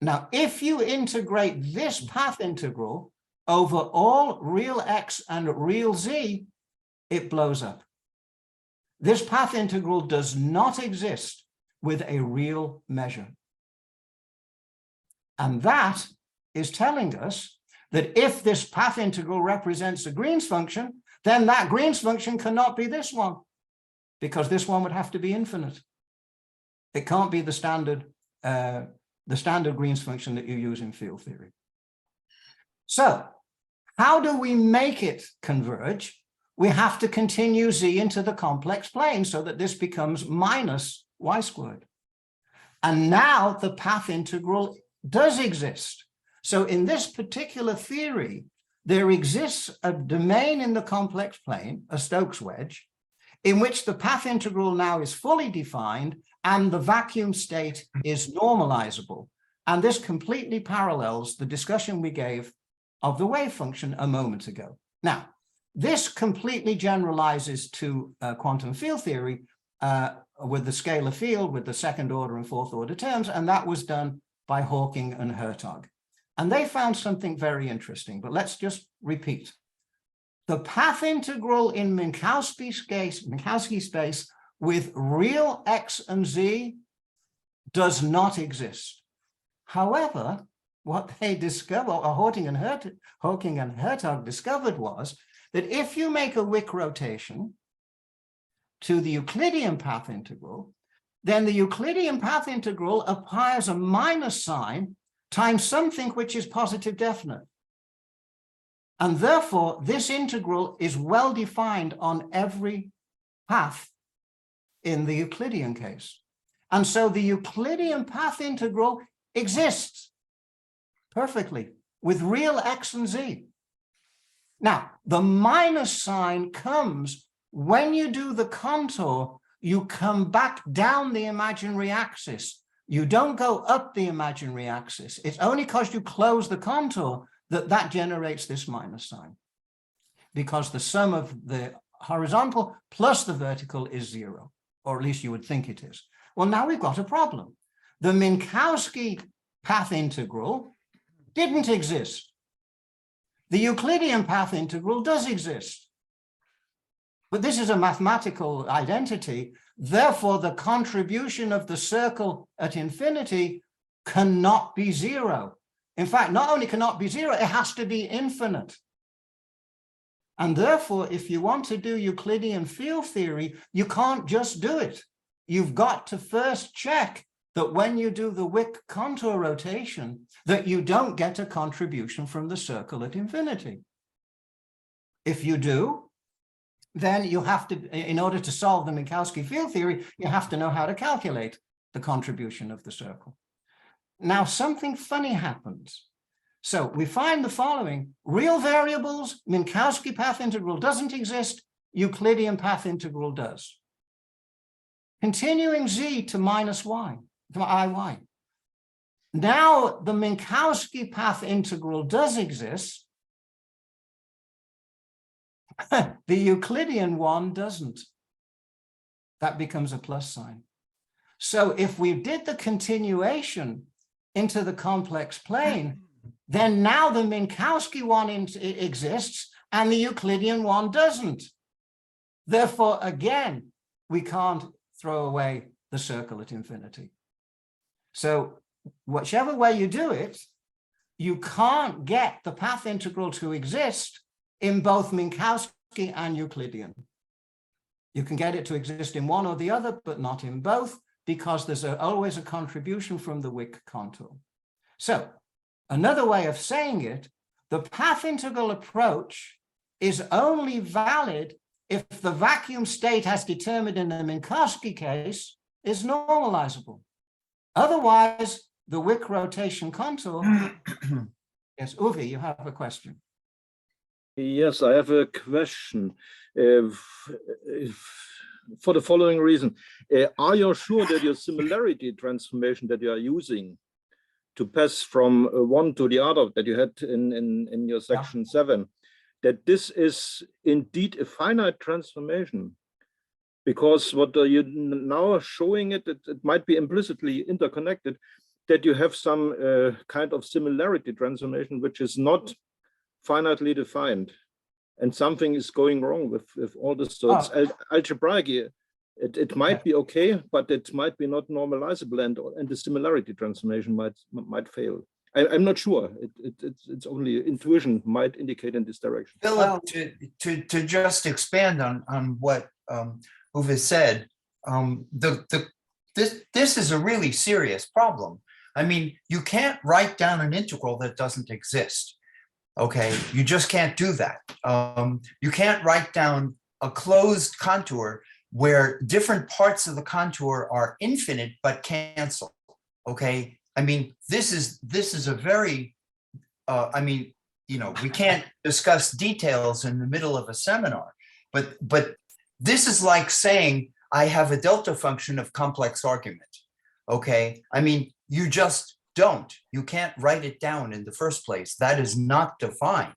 Now, if you integrate this path integral over all real x and real z, it blows up. This path integral does not exist with a real measure. And that is telling us that if this path integral represents a Green's function, then that Green's function cannot be this one, because this one would have to be infinite. It can't be the standard Green's function that you use in field theory. So how do we make it converge? We have to continue z into the complex plane so that this becomes minus y squared. And now the path integral does exist. So in this particular theory, there exists a domain in the complex plane, a Stokes wedge, in which the path integral now is fully defined and the vacuum state is normalizable. And this completely parallels the discussion we gave of the wave function a moment ago. Now, this completely generalizes to quantum field theory with the scalar field, with the second order and fourth order terms, and that was done by Hawking and Hertog. And they found something very interesting, but let's just repeat. The path integral in Minkowski space with real x and z does not exist. However, what they discovered, or Hawking and Hertog discovered, was that if you make a Wick rotation to the Euclidean path integral, then the Euclidean path integral applies a minus sign times something which is positive definite. And therefore, this integral is well defined on every path in the Euclidean case. And so the Euclidean path integral exists perfectly with real x and z. Now, the minus sign comes when you do the contour, you come back down the imaginary axis. You don't go up the imaginary axis. It's only because you close the contour that generates this minus sign, because the sum of the horizontal plus the vertical is 0, or at least you would think it is. Well, now we've got a problem. The Minkowski path integral didn't exist. The Euclidean path integral does exist. But this is a mathematical identity. Therefore, the contribution of the circle at infinity cannot be 0. In fact, not only cannot be 0, it has to be infinite. And therefore, if you want to do Euclidean field theory, you can't just do it. You've got to first check that when you do the Wick contour rotation, that you don't get a contribution from the circle at infinity. If you do, then you have to, in order to solve the Minkowski field theory, you have to know how to calculate the contribution of the circle. Now, something funny happens. So we find the following: real variables, Minkowski path integral doesn't exist, Euclidean path integral does. Continuing z to minus y, to iy. Now the Minkowski path integral does exist. The Euclidean one doesn't. That becomes a plus sign. So if we did the continuation into the complex plane, then now the Minkowski one exists and the Euclidean one doesn't. Therefore, again, we can't throw away the circle at infinity. So whichever way you do it, you can't get the path integral to exist in both Minkowski and Euclidean. You can get it to exist in one or the other, but not in both, because there's always a contribution from the Wick contour. So another way of saying it, the path integral approach is only valid if the vacuum state as determined in the Minkowski case is normalizable. Otherwise, the Wick rotation contour. Yes, Uwe, you have a question. Yes, I have a question. For the following reason, are you sure that your similarity transformation that you are using to pass from one to the other that you had in your section 7, that this is indeed a finite transformation? Because what you now are showing it might be implicitly interconnected, that you have some kind of similarity transformation which is not finitely defined, and something is going wrong with all this. So it's algebraic. It might be okay, but it might be not normalizable, and the similarity transformation might fail. I'm not sure. It's only intuition might indicate in this direction. Philip, to just expand on what Uwe said, this is a really serious problem. I mean, you can't write down an integral that doesn't exist. Okay, you just can't do that. You can't write down a closed contour where different parts of the contour are infinite but cancel. Okay, I mean, this is a very, I mean, you know, we can't discuss details in the middle of a seminar, but this is like saying I have a delta function of complex argument. Okay, I mean, you just don't. You can't write it down in the first place. That is not defined.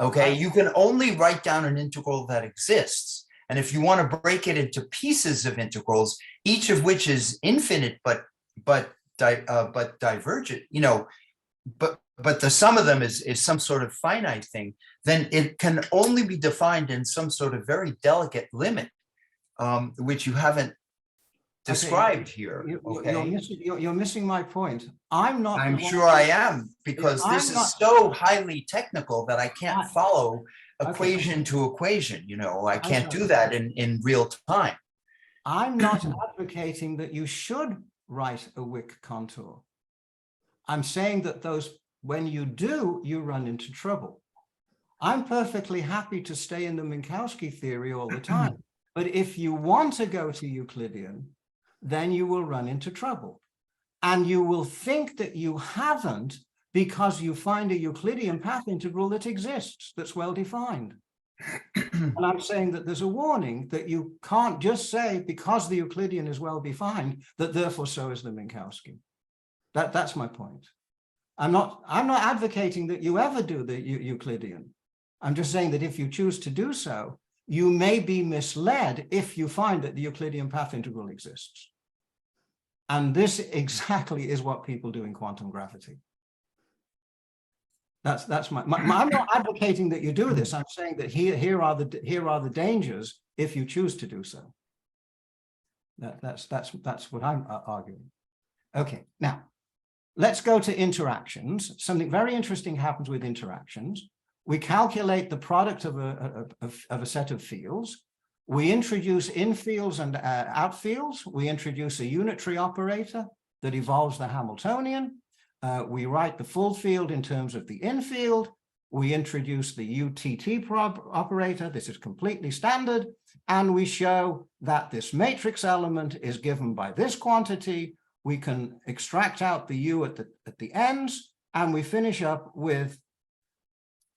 Okay, you can only write down an integral that exists. And if you want to break it into pieces of integrals, each of which is infinite but divergent, you know, but the sum of them is some sort of finite thing, then it can only be defined in some sort of very delicate limit, which you haven't described here. Okay, you're missing my point. I'm sure I am, because this is so highly technical that I can't follow equation to equation. You know, I can't do that in real time. I'm not advocating that you should write a Wick contour. I'm saying that when you do, you run into trouble. I'm perfectly happy to stay in the Minkowski theory all the time. But if you want to go to Euclidean, then you will run into trouble. And you will think that you haven't because you find a Euclidean path integral that exists, that's well defined. And I'm saying that there's a warning that you can't just say because the Euclidean is well defined, that therefore so is the Minkowski. That's my point. I'm not advocating that you ever do the Euclidean. I'm just saying that if you choose to do so, you may be misled if you find that the Euclidean path integral exists. And this exactly is what people do in quantum gravity. That's my I'm not advocating that you do this. I'm saying that here are the dangers if you choose to do so. That's what I'm arguing. Okay, now let's go to interactions. Something very interesting happens with interactions. We calculate the product of a set of fields. We introduce in fields and out fields. We introduce a unitary operator that evolves the Hamiltonian. We write the full field in terms of the in field. We introduce the UTT operator. This is completely standard. And we show that this matrix element is given by this quantity. We can extract out the U at the ends, and we finish up with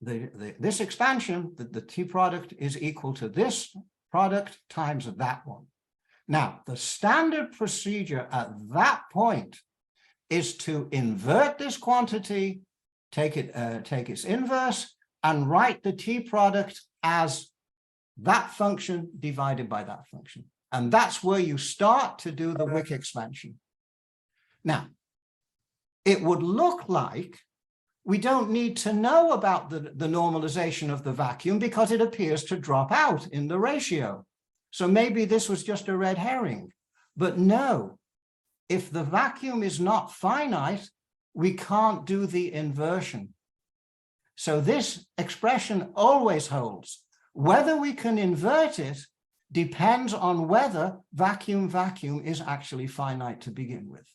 this expansion, that the T product is equal to this product times that one. Now, the standard procedure at that point is to invert this quantity, take its inverse, and write the T product as that function divided by that function. And that's where you start to do the Wick expansion. Now, it would look like we don't need to know about the normalization of the vacuum because it appears to drop out in the ratio. So maybe this was just a red herring. But no, if the vacuum is not finite, we can't do the inversion. So this expression always holds. Whether we can invert it depends on whether vacuum is actually finite to begin with.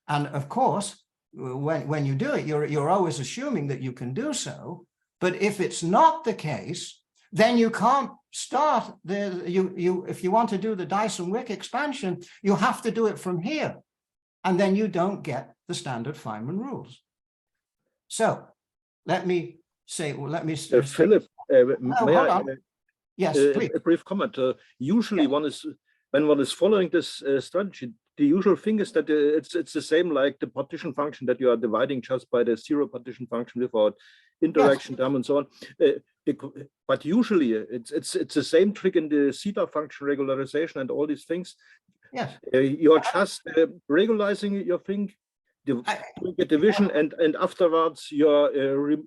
And of course, when you do it, you're always assuming that you can do so. But if it's not the case, then you can't start if you want to do the Dyson-Wick expansion, you have to do it from here. And then you don't get the standard Feynman rules. So let me say, Philip, yes, please. a brief comment. Usually when one is following this strategy, the usual thing is that it's the same like the partition function that you are dividing just by the zero partition function without interaction term and so on. But usually it's the same trick in the zeta function regularization and all these things. Yes. You're just regularizing your thing, doing a division, and afterwards you're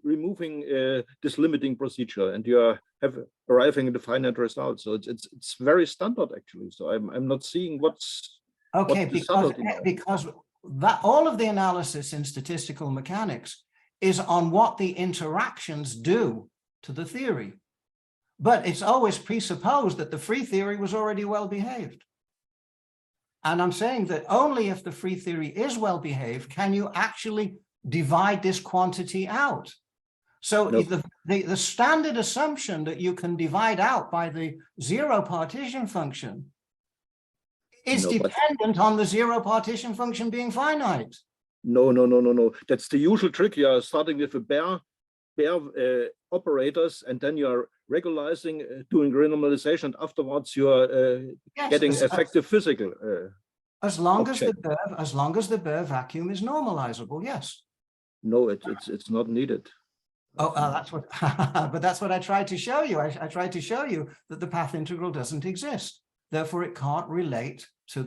removing this limiting procedure, and you are arriving at the finite result. So it's very standard actually. So I'm not seeing what's because that all of the analysis in statistical mechanics is on what the interactions do to the theory, but it's always presupposed that the free theory was already well behaved. And I'm saying that only if the free theory is well behaved can you actually divide this quantity out. So the standard assumption that you can divide out by the zero partition function is dependent on the zero partition function being finite. No. That's the usual trick. You are starting with a bare operators, and then you are regularizing, doing renormalization, and afterwards you are getting effective physical. As long as the bare vacuum is normalizable, yes. No, it's not needed. Oh, that's what. But that's what I tried to show you. I tried to show you that the path integral doesn't exist. Therefore, it can't relate to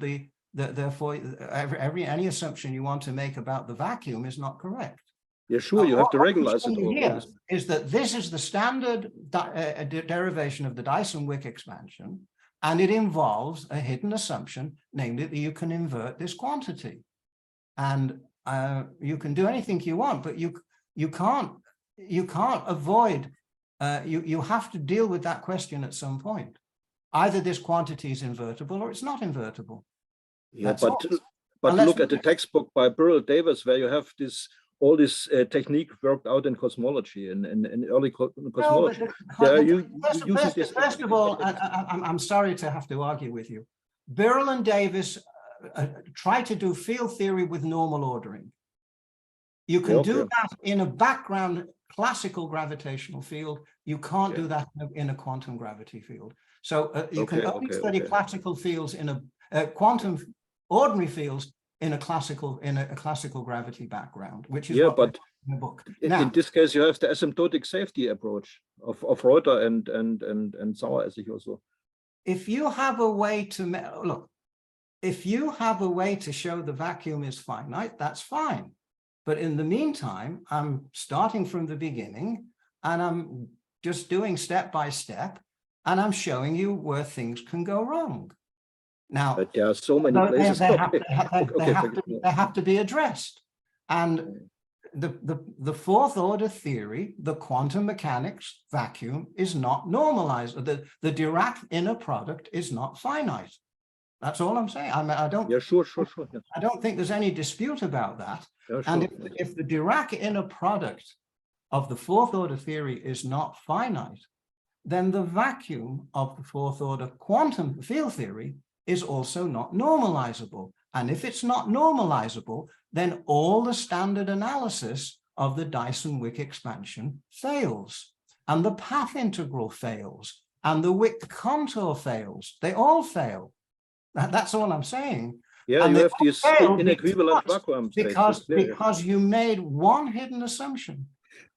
therefore, any assumption you want to make about the vacuum is not correct. Yeah, sure, you have to regularize it. Here is that this is the standard derivation of the Dyson-Wick expansion, and it involves a hidden assumption, namely that you can invert this quantity. And you can do anything you want, but you can't avoid, you have to deal with that question at some point. Either this quantity is invertible or it's not invertible. Yeah, but look at the textbook by Burrell Davis, where you have all this technique worked out in cosmology and early cosmology. First of all, I'm sorry to have to argue with you. Burrell and Davis try to do field theory with normal ordering. You can do that in a background classical gravitational field. You can't do that in a quantum gravity field. So you can only study classical fields in a quantum ordinary fields in a classical gravity background, which is what in the book. Now, in this case, you have the asymptotic safety approach of Reuter and Sauer-Essig also. If you have a way to look, if you have a way to show the vacuum is finite, that's fine. But in the meantime, I'm starting from the beginning, and I'm just doing step by step, and I'm showing you where things can go wrong. Now, but there are so many places. They have to be addressed. And the fourth order theory, the quantum mechanics vacuum, is not normalized. The Dirac inner product is not finite. That's all I'm saying. I don't. Yeah, sure. Yeah. I don't think there's any dispute about that. Yeah, sure. And if the Dirac inner product of the fourth order theory is not finite, then the vacuum of the fourth order quantum field theory is also not normalizable. And if it's not normalizable, then all the standard analysis of the Dyson-Wick expansion fails, and the path integral fails, and the Wick contour fails. They all fail. That's all I'm saying. Yeah, and you have these inequivalent vacuum states. Because you made one hidden assumption.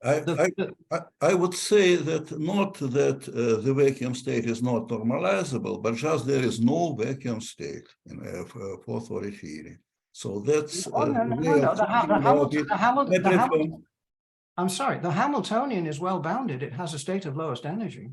I would say that not that the vacuum state is not normalizable, but just there is no vacuum state in fourth order theory. So that's Oh, no, the no, way no, of the thinking about it. I prefer, I'm sorry, the Hamiltonian is well bounded. It has a state of lowest energy.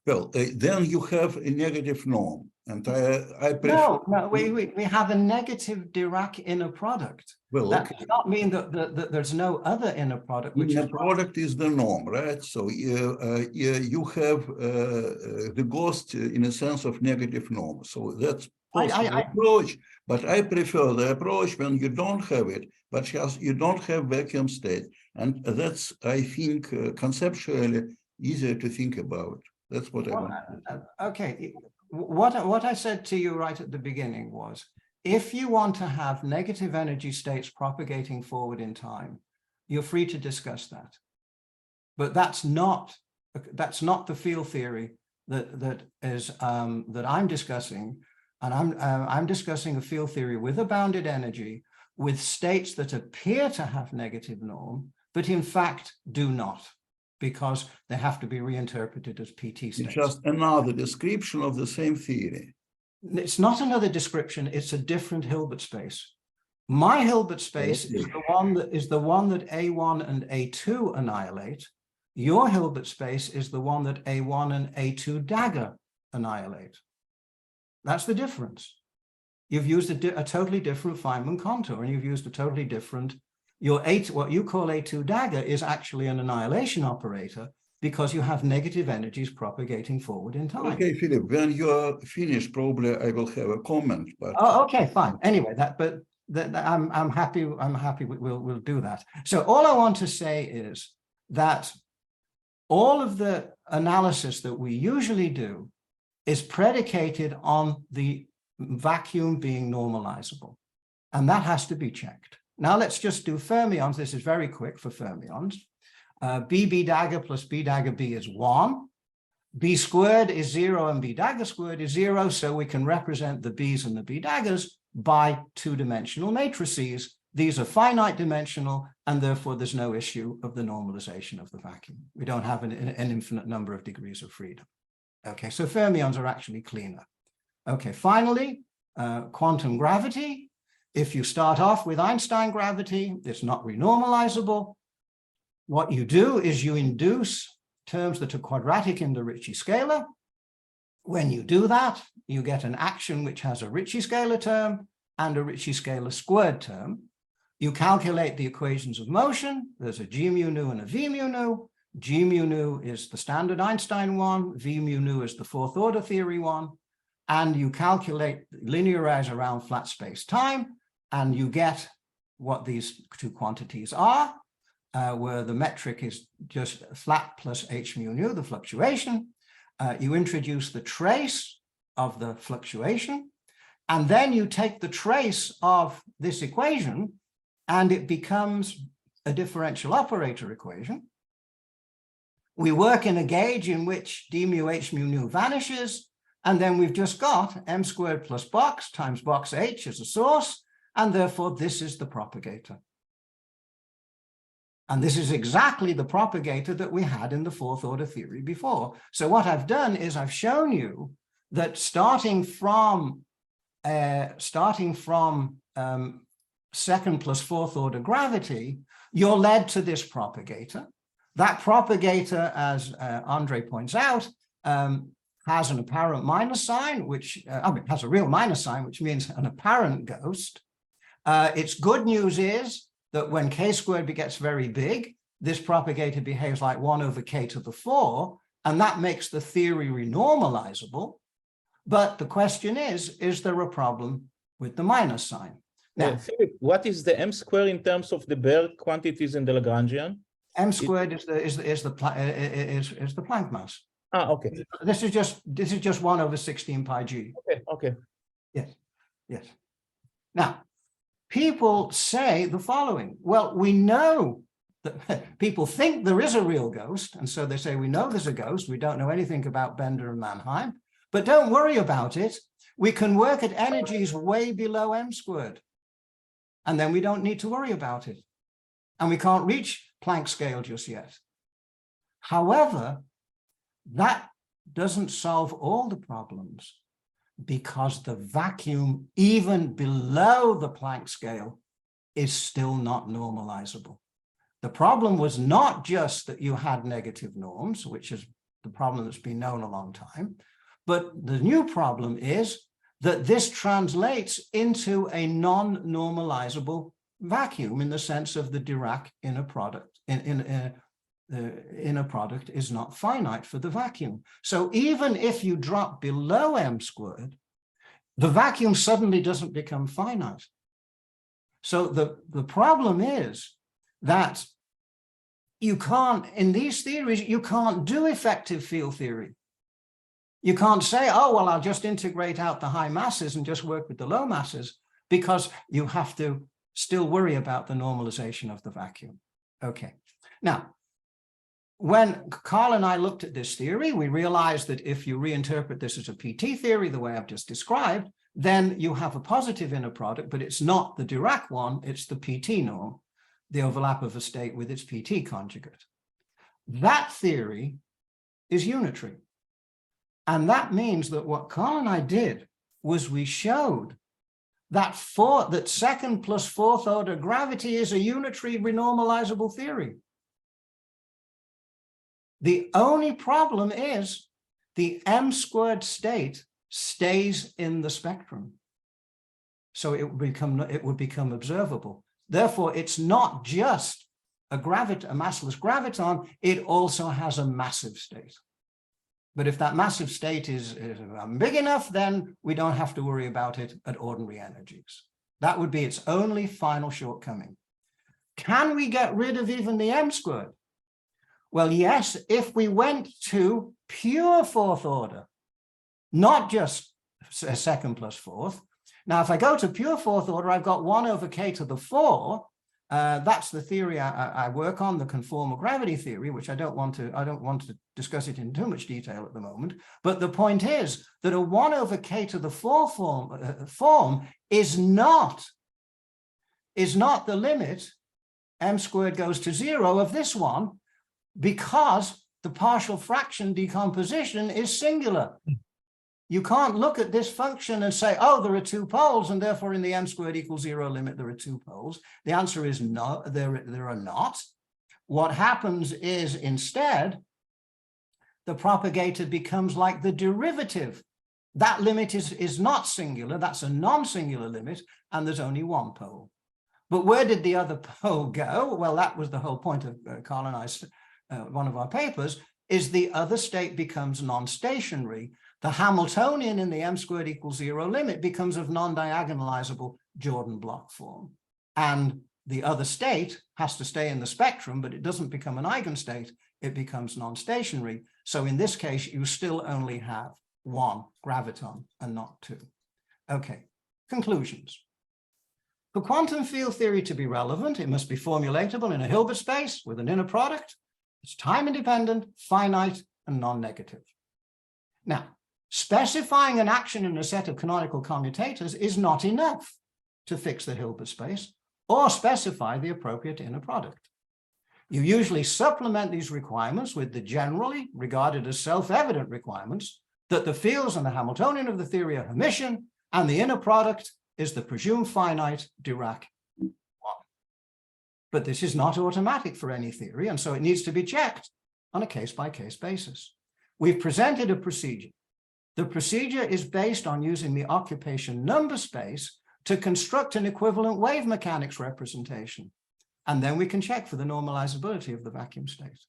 well, then you have a negative norm, and I prefer. No, we have a negative Dirac inner product. Well, That okay. does not mean that there's no other inner product, which Inner is product is the norm, right? So you have the ghost in a sense of negative norm. So that's possible approach, but I prefer the approach when you don't have it, but just you don't have vacuum state, and that's, I think, conceptually easier to think about. That's what I want. Okay. What I said to you right at the beginning was, if you want to have negative energy states propagating forward in time, you're free to discuss that. But that's not the field theory that I'm discussing. And I'm discussing a field theory with a bounded energy with states that appear to have negative norm, but in fact do not, because they have to be reinterpreted as PT states. It's just another description of the same theory. It's not another description, it's a different Hilbert space. My Hilbert space is the one that A1 and A2 annihilate. Your Hilbert space is the one that A1 and A2 dagger annihilate. That's the difference. You've used a totally different Feynman contour, and you've used a totally different, what you call A2 dagger is actually an annihilation operator, because you have negative energies propagating forward in time. Okay, Philip, when you're finished, probably I will have a comment. But oh, okay, fine. Anyway, I'm happy. We'll do that. So all I want to say is that all of the analysis that we usually do is predicated on the vacuum being normalizable, and that has to be checked. Now let's just do fermions. This is very quick for fermions. BB dagger plus B dagger B is 1. B squared is 0 and B dagger squared is 0. So we can represent the B's and the B daggers by two-dimensional matrices. These are finite dimensional, and therefore there's no issue of the normalization of the vacuum. We don't have an infinite number of degrees of freedom. Okay, so fermions are actually cleaner. Okay, finally, quantum gravity. If you start off with Einstein gravity, it's not renormalizable. What you do is you induce terms that are quadratic in the Ricci scalar. When you do that, you get an action which has a Ricci scalar term and a Ricci scalar squared term. You calculate the equations of motion. There's a G mu nu and a V mu nu. G mu nu is the standard Einstein one. V mu nu is the fourth order theory one. And you calculate, linearize around flat space time, and you get what these two quantities are. Where the metric is just flat plus h mu nu, the fluctuation. You introduce the trace of the fluctuation, and then you take the trace of this equation, and it becomes a differential operator equation. We work in a gauge in which d mu h mu nu vanishes, and then we've just got m squared plus box times box h as a source, and therefore this is the propagator. And this is exactly the propagator that we had in the fourth order theory before. So what I've done is I've shown you that starting from second plus fourth order gravity, you're led to this propagator. That propagator, as Andre points out, has an apparent minus sign, which has a real minus sign, which means an apparent ghost. Its good news is that when k squared gets very big, this propagator behaves like 1 over k to the 4, and that makes the theory renormalizable. But the question is there a problem with the minus sign? Now, Philip, what is the m squared in terms of the Baire quantities in the Lagrangian? M squared is the Planck mass. Ah, okay. This is just 1 over 16 pi g. Okay. Yes. Now, people say the following. Well, we know that people think there is a real ghost, and so they say, we know there's a ghost. We don't know anything about Bender and Mannheim, but don't worry about it. We can work at energies way below m squared, and then we don't need to worry about it. And we can't reach Planck scale just yet. However, that doesn't solve all the problems, because the vacuum, even below the Planck scale, is still not normalizable. The problem was not just that you had negative norms, which is the problem that's been known a long time, but the new problem is that this translates into a non-normalizable vacuum in the sense of the Dirac inner product. The inner product is not finite for the vacuum. So even if you drop below m squared, the vacuum suddenly doesn't become finite. So the problem is that you can't, in these theories, you can't do effective field theory. You can't say, oh, well, I'll just integrate out the high masses and just work with the low masses, because you have to still worry about the normalization of the vacuum. Okay. Now, when Carl and I looked at this theory, we realized that if you reinterpret this as a PT theory, the way I've just described, then you have a positive inner product, but it's not the Dirac one, it's the PT norm, the overlap of a state with its PT conjugate. That theory is unitary. And that means that what Carl and I did was we showed that second plus fourth order gravity is a unitary renormalizable theory. The only problem is the m squared state stays in the spectrum. So it would become observable. Therefore, it's not just a massless graviton, it also has a massive state. But if that massive state is big enough, then we don't have to worry about it at ordinary energies. That would be its only final shortcoming. Can we get rid of even the m squared? Well, yes, if we went to pure fourth order, not just a second plus fourth. Now, if I go to pure fourth order, I've got 1 over k to the 4. That's the theory I work on, the conformal gravity theory, which I don't want to discuss it in too much detail at the moment. But the point is that a 1 over k to the 4 form is not the limit, m squared goes to 0, of this one, because the partial fraction decomposition is singular. You can't look at this function and say, oh, there are 2 poles, and therefore in the m squared equals 0 limit, there are 2 poles. The answer is no, there are not. What happens is instead, the propagator becomes like the derivative. That limit is not singular, that's a non-singular limit, and there's only 1 pole. But where did the other pole go? Well, that was the whole point of Carl and I's one of our papers, is the other state becomes non-stationary. The Hamiltonian in the m squared equals 0 limit becomes of non-diagonalizable Jordan block form. And the other state has to stay in the spectrum, but it doesn't become an eigenstate, it becomes non-stationary. So in this case, you still only have 1 graviton and not 2. Okay, conclusions. For quantum field theory to be relevant, it must be formulatable in a Hilbert space with an inner product. It's time independent, finite, and non-negative. Now, specifying an action in a set of canonical commutators is not enough to fix the Hilbert space or specify the appropriate inner product. You usually supplement these requirements with the generally regarded as self-evident requirements that the fields and the Hamiltonian of the theory are Hermitian, and the inner product is the presumed finite Dirac one. But this is not automatic for any theory, and so it needs to be checked on a case-by-case basis. We've presented a procedure. The procedure is based on using the occupation number space to construct an equivalent wave mechanics representation. And then we can check for the normalizability of the vacuum state.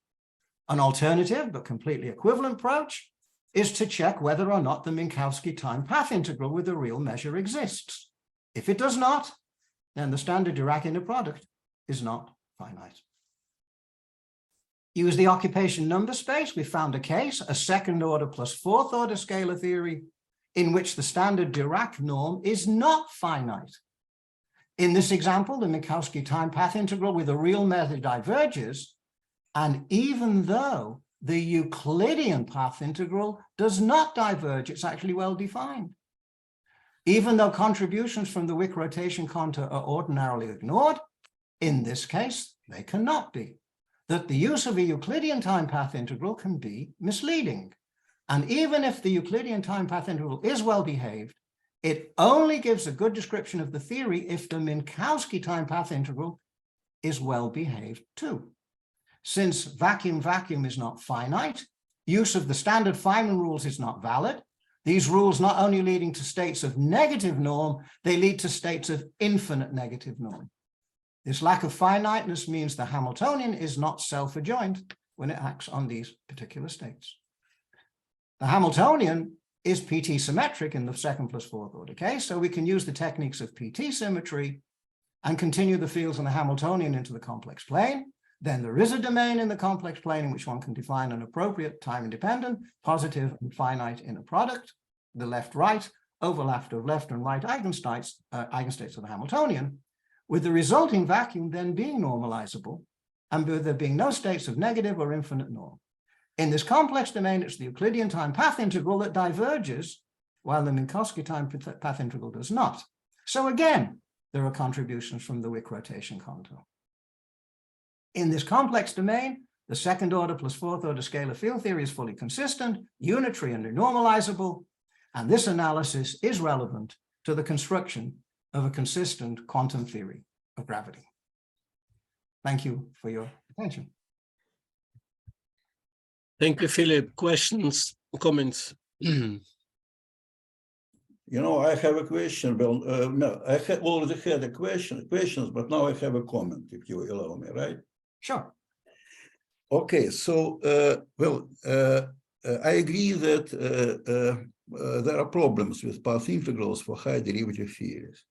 An alternative, but completely equivalent approach is to check whether or not the Minkowski time path integral with a real measure exists. If it does not, then the standard Dirac inner product is not finite. Use the occupation number space. We found a case, a second order plus fourth order scalar theory, in which the standard Dirac norm is not finite. In this example, the Minkowski time path integral with a real measure diverges, and even though the Euclidean path integral does not diverge, it's actually well defined. Even though contributions from the Wick rotation contour are ordinarily ignored, in this case, they cannot be. That the use of a Euclidean time path integral can be misleading. And even if the Euclidean time path integral is well behaved, it only gives a good description of the theory if the Minkowski time path integral is well behaved too. Since vacuum is not finite, use of the standard Feynman rules is not valid. These rules not only leading to states of negative norm, they lead to states of infinite negative norm. This lack of finiteness means the Hamiltonian is not self-adjoint when it acts on these particular states. The Hamiltonian is PT symmetric in the second plus fourth order case, so we can use the techniques of PT symmetry and continue the fields in the Hamiltonian into the complex plane. Then there is a domain in the complex plane in which one can define an appropriate time-independent, positive and finite inner product, the left-right, overlap of left and right eigenstates of the Hamiltonian, with the resulting vacuum then being normalizable, and with there being no states of negative or infinite norm. In this complex domain, it's the Euclidean time path integral that diverges, while the Minkowski time path integral does not. So again, there are contributions from the Wick rotation contour. In this complex domain, the second order plus fourth order scalar field theory is fully consistent, unitary and normalizable, and this analysis is relevant to the construction of a consistent quantum theory of gravity. Thank you for your attention. Thank you, Philip. Questions, comments? You know, I have a question. Well, no, I already had a questions, but now I have a comment, if you allow me, right? Sure. Okay, so, I agree that there are problems with path integrals for high derivative theories.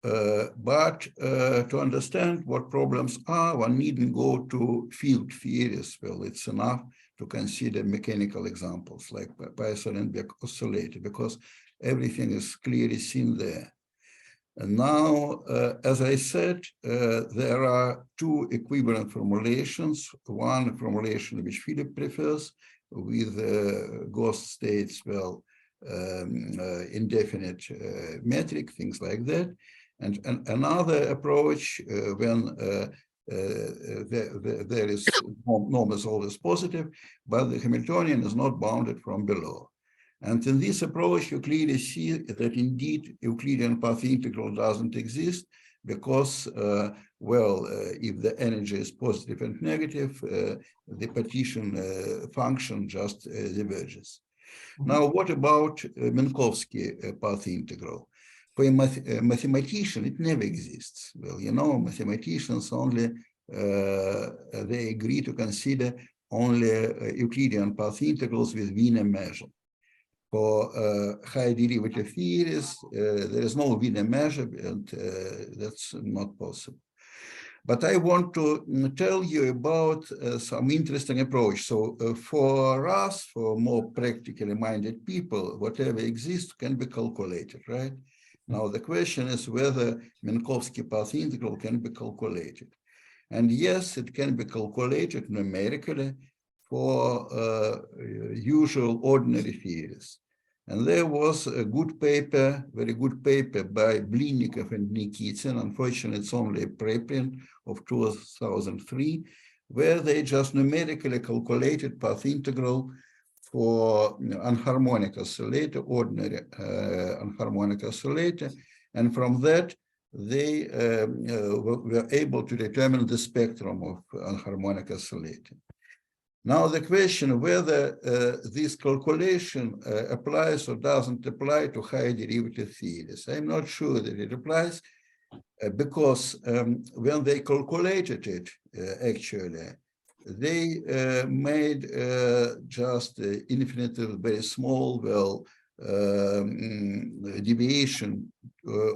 But to understand what problems are, one needn't go to field theories. Well, it's enough to consider mechanical examples like Poisson-Beck oscillator, because everything is clearly seen there. And now, as I said, there are two equivalent formulations. One formulation which Philip prefers with ghost states, well, indefinite metric, things like that. And another approach when there is norm is always positive, but the Hamiltonian is not bounded from below. And in this approach, you clearly see that indeed Euclidean path integral doesn't exist because, if the energy is positive and negative, the partition function just diverges. Now, what about Minkowski path integral? For a mathematician, it never exists. Well, you know, mathematicians only, they agree to consider only Euclidean path integrals with Wiener measure. For high derivative theories, there is no Wiener measure, and that's not possible. But I want to tell you about some interesting approach. So for us, for more practically minded people, whatever exists can be calculated, right? Now, the question is whether Minkowski path integral can be calculated. And yes, it can be calculated numerically for usual ordinary theories. And there was a good paper, very good paper by Blinnikov and Nikitsin. Unfortunately, it's only a preprint of 2003, where they just numerically calculated path integral for anharmonic oscillator, ordinary anharmonic oscillator. And from that, they were able to determine the spectrum of anharmonic oscillator. Now, the question whether this calculation applies or doesn't apply to high derivative theories. I'm not sure that it applies because when they calculated it, actually, they made just infinitely very small, deviation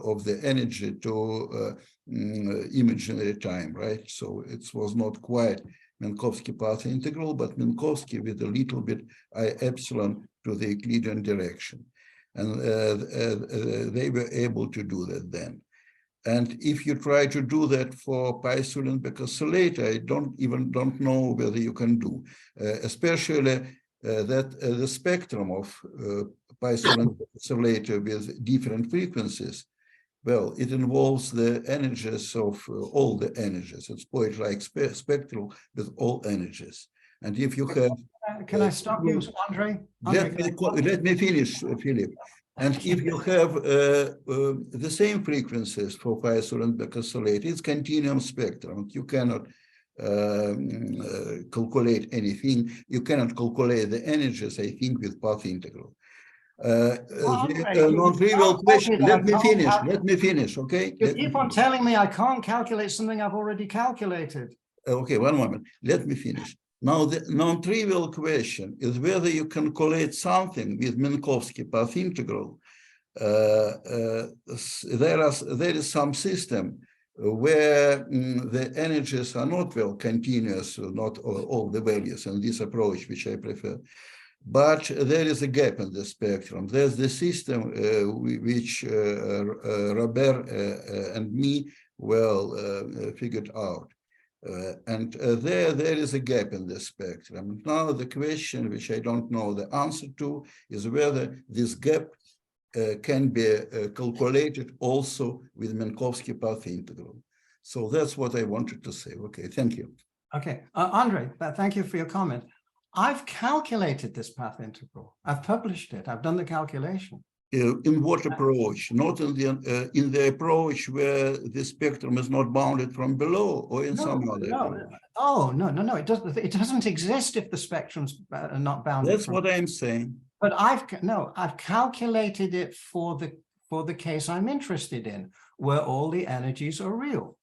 of the energy to imaginary time, right? So it was not quite Minkowski path integral, but Minkowski with a little bit I epsilon to the Euclidean direction. And they were able to do that then. And if you try to do that for Poisson-Beck oscillator, I don't know whether you can do, especially that the spectrum of Poisson-Beck oscillator with different frequencies. Well, it involves the energies of all the energies. It's point-like spectral with all energies. And if you have, can I stop you, Andre? let me finish, Philip. And if you have the same frequencies for high and back oscillator, it's continuum spectrum. You cannot calculate anything. You cannot calculate the energies, I think, with path integral. Non-trivial question. Let me finish, okay? You keep on telling me I can't calculate something I've already calculated. Okay, one moment. Let me finish. Now, the non-trivial question is whether you can collate something with Minkowski path integral. There is some system where the energies are not well continuous, not all the values, and this approach, which I prefer. But there is a gap in the spectrum. There's the system which Robert and me figured out. There is a gap in the spectrum. Now the question, which I don't know the answer to, is whether this gap can be calculated also with Minkowski path integral. So that's what I wanted to say. Okay, thank you. Okay, Andre, thank you for your comment. I've calculated this path integral. I've published it. I've done the calculation. In what approach? Not in the approach where the spectrum is not bounded from below, or in some other approach? Oh, no. It doesn't exist if the spectrum's not bounded. That's what I'm saying. But I've calculated it for the case I'm interested in, where all the energies are real.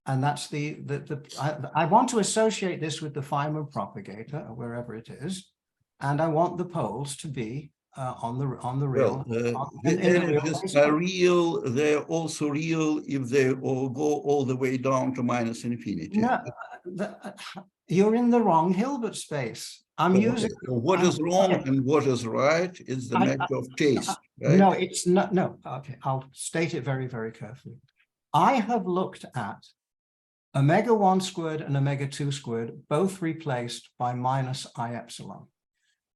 And that's I want to associate this with the Feynman propagator, wherever it is, and I want the poles to be on the real. The energies are real. They're also real if they all go all the way down to minus infinity. No, you're in the wrong Hilbert space. I'm using what is wrong and what is right is the matter of taste. Right? No, it's not. No, okay, I'll state it very, very carefully. I have looked at omega 1 squared and omega 2 squared, both replaced by minus I epsilon.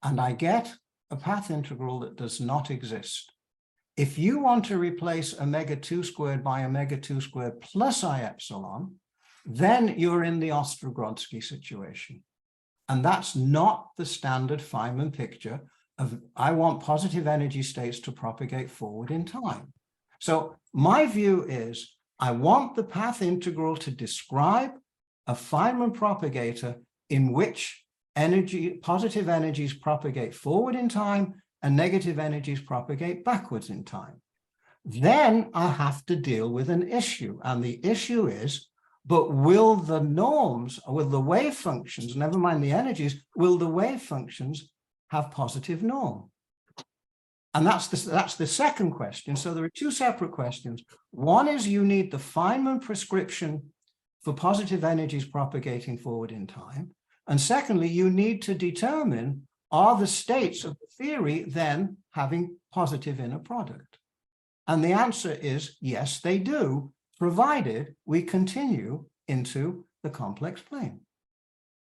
And I get a path integral that does not exist. If you want to replace omega 2 squared by omega 2 squared plus I epsilon, then you're in the Ostrogrodsky situation. And that's not the standard Feynman picture of I want positive energy states to propagate forward in time. So my view is I want the path integral to describe a Feynman propagator in which positive energies propagate forward in time and negative energies propagate backwards in time. Then I have to deal with an issue. And the issue is, but will the norms, will the wave functions, never mind the energies, will the wave functions have positive norm? And that's the second question. So there are two separate questions. One is you need the Feynman prescription for positive energies propagating forward in time. And secondly, you need to determine, are the states of the theory then having positive inner product? And the answer is yes, they do, provided we continue into the complex plane.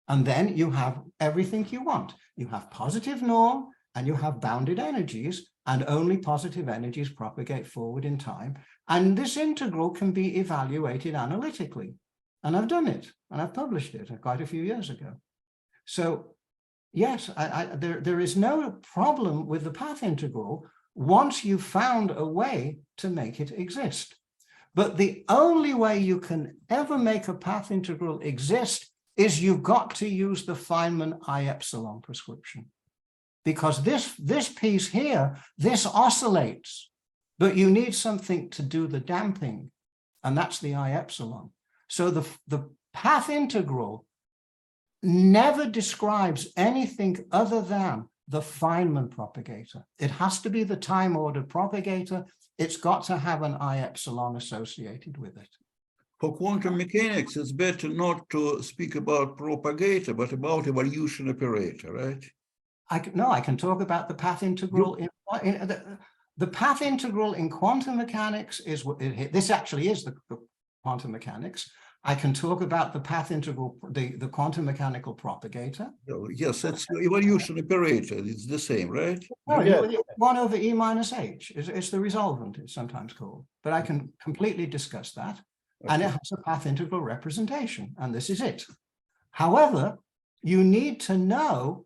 And then you have everything you want. You have positive norm and you have bounded energies, and only positive energies propagate forward in time. And this integral can be evaluated analytically. And I've done it, and I've published it quite a few years ago. So yes, there is no problem with the path integral once you've found a way to make it exist. But the only way you can ever make a path integral exist is you've got to use the Feynman I epsilon prescription. Because this piece here, this oscillates, but you need something to do the damping, and that's the I epsilon. So the path integral never describes anything other than the Feynman propagator. It has to be the time-ordered propagator. It's got to have an I epsilon associated with it. For quantum mechanics, it's better not to speak about propagator, but about evolution operator, right? I can talk about the path integral. The path integral in quantum mechanics is what this actually is the quantum mechanics. I can talk about the path integral, the quantum mechanical propagator. Yes, it's evolution operator. It's the same, right? No, yeah. 1 over E minus H. It's the resolvent, it's sometimes called. But I can completely discuss that. Okay. And it has a path integral representation, and this is it. However, You need to know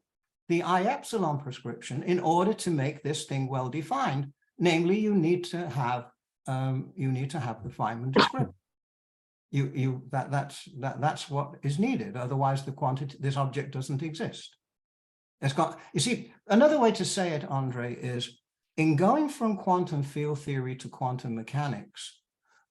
the I epsilon prescription in order to make this thing well defined. Namely, you need to have the Feynman description. That's what is needed. Otherwise, the quantity, this object doesn't exist. It's got, you see, another way to say it, Andre, is in going from quantum field theory to quantum mechanics,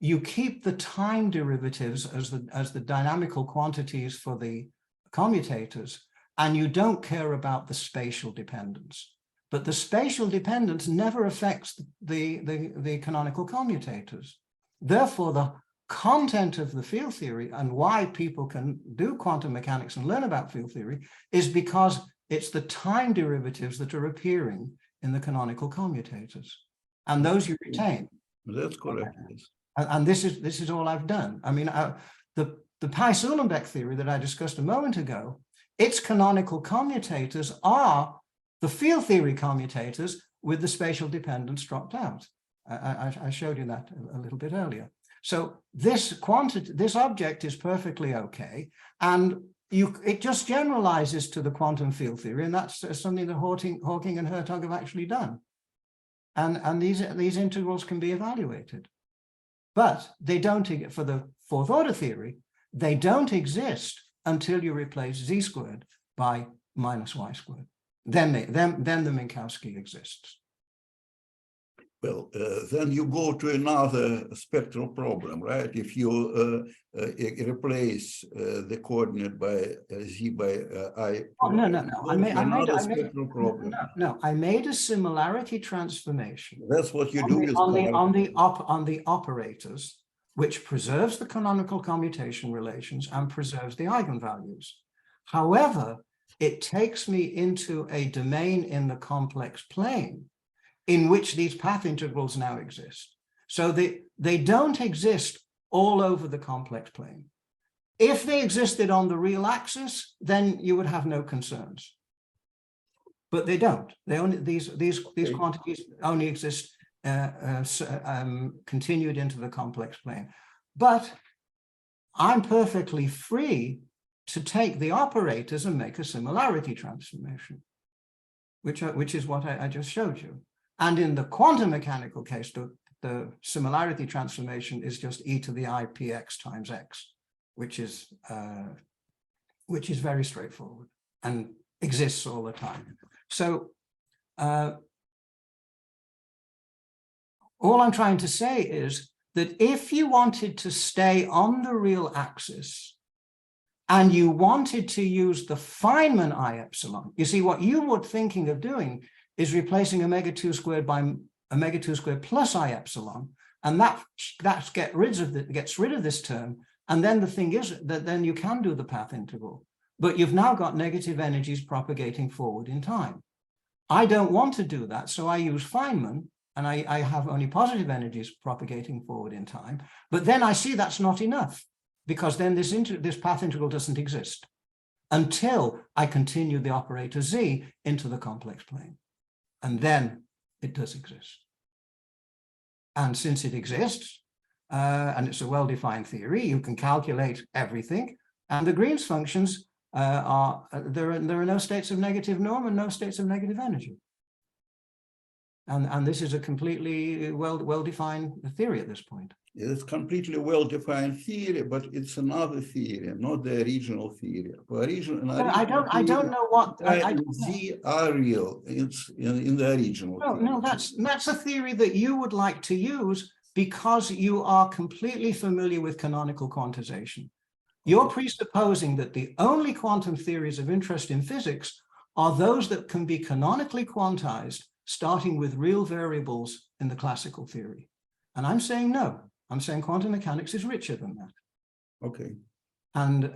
you keep the time derivatives as the dynamical quantities for the commutators, and you don't care about the spatial dependence. But the spatial dependence never affects the canonical commutators. Therefore, the content of the field theory and why people can do quantum mechanics and learn about field theory is because it's the time derivatives that are appearing in the canonical commutators, and those you retain. That's correct. Yes. And this is all I've done. I mean, the Pais-Uhlenbeck theory that I discussed a moment ago, its canonical commutators are the field theory commutators with the spatial dependence dropped out. I showed you that a little bit earlier. So this object is perfectly okay, and it just generalizes to the quantum field theory, and that's something that Hawking and Hertog have actually done. And these integrals can be evaluated. But they don't, for the fourth order theory, they don't exist until you replace z squared by minus y squared. Then the Minkowski exists. Well, then you go to another spectral problem, right? If you replace the coordinate by z by I. Oh, no. I made a similarity transformation. That's what you do with on the operators, which preserves the canonical commutation relations and preserves the eigenvalues. However, it takes me into a domain in the complex plane in which these path integrals now exist. So they don't exist all over the complex plane. If they existed on the real axis, then you would have no concerns. But they don't. They only these quantities only exist continued into the complex plane. But I'm perfectly free to take the operators and make a similarity transformation, which is what I just showed you. And in the quantum mechanical case, the similarity transformation is just e to the I px times x, which is very straightforward and exists all the time. So all I'm trying to say is that if you wanted to stay on the real axis and you wanted to use the Feynman I epsilon, you see what you were thinking of doing is replacing omega 2 squared by omega 2 squared plus I epsilon, and that gets rid of this term. And then the thing is that then you can do the path integral, but you've now got negative energies propagating forward in time. I don't want to do that, so I use Feynman, and I have only positive energies propagating forward in time. But then I see that's not enough, because then this path integral doesn't exist until I continue the operator z into the complex plane. And then it does exist. And since it exists, and it's a well-defined theory, you can calculate everything. And the Green's functions there are no states of negative norm and no states of negative energy. And this is a completely well-defined theory at this point. It's completely well-defined theory, but it's another theory, not the original theory. I don't know what Z are real. It's in the original. No, that's a theory that you would like to use because you are completely familiar with canonical quantization. You're presupposing that the only quantum theories of interest in physics are those that can be canonically quantized, starting with real variables in the classical theory. And I'm saying no. I'm saying quantum mechanics is richer than that. Okay. And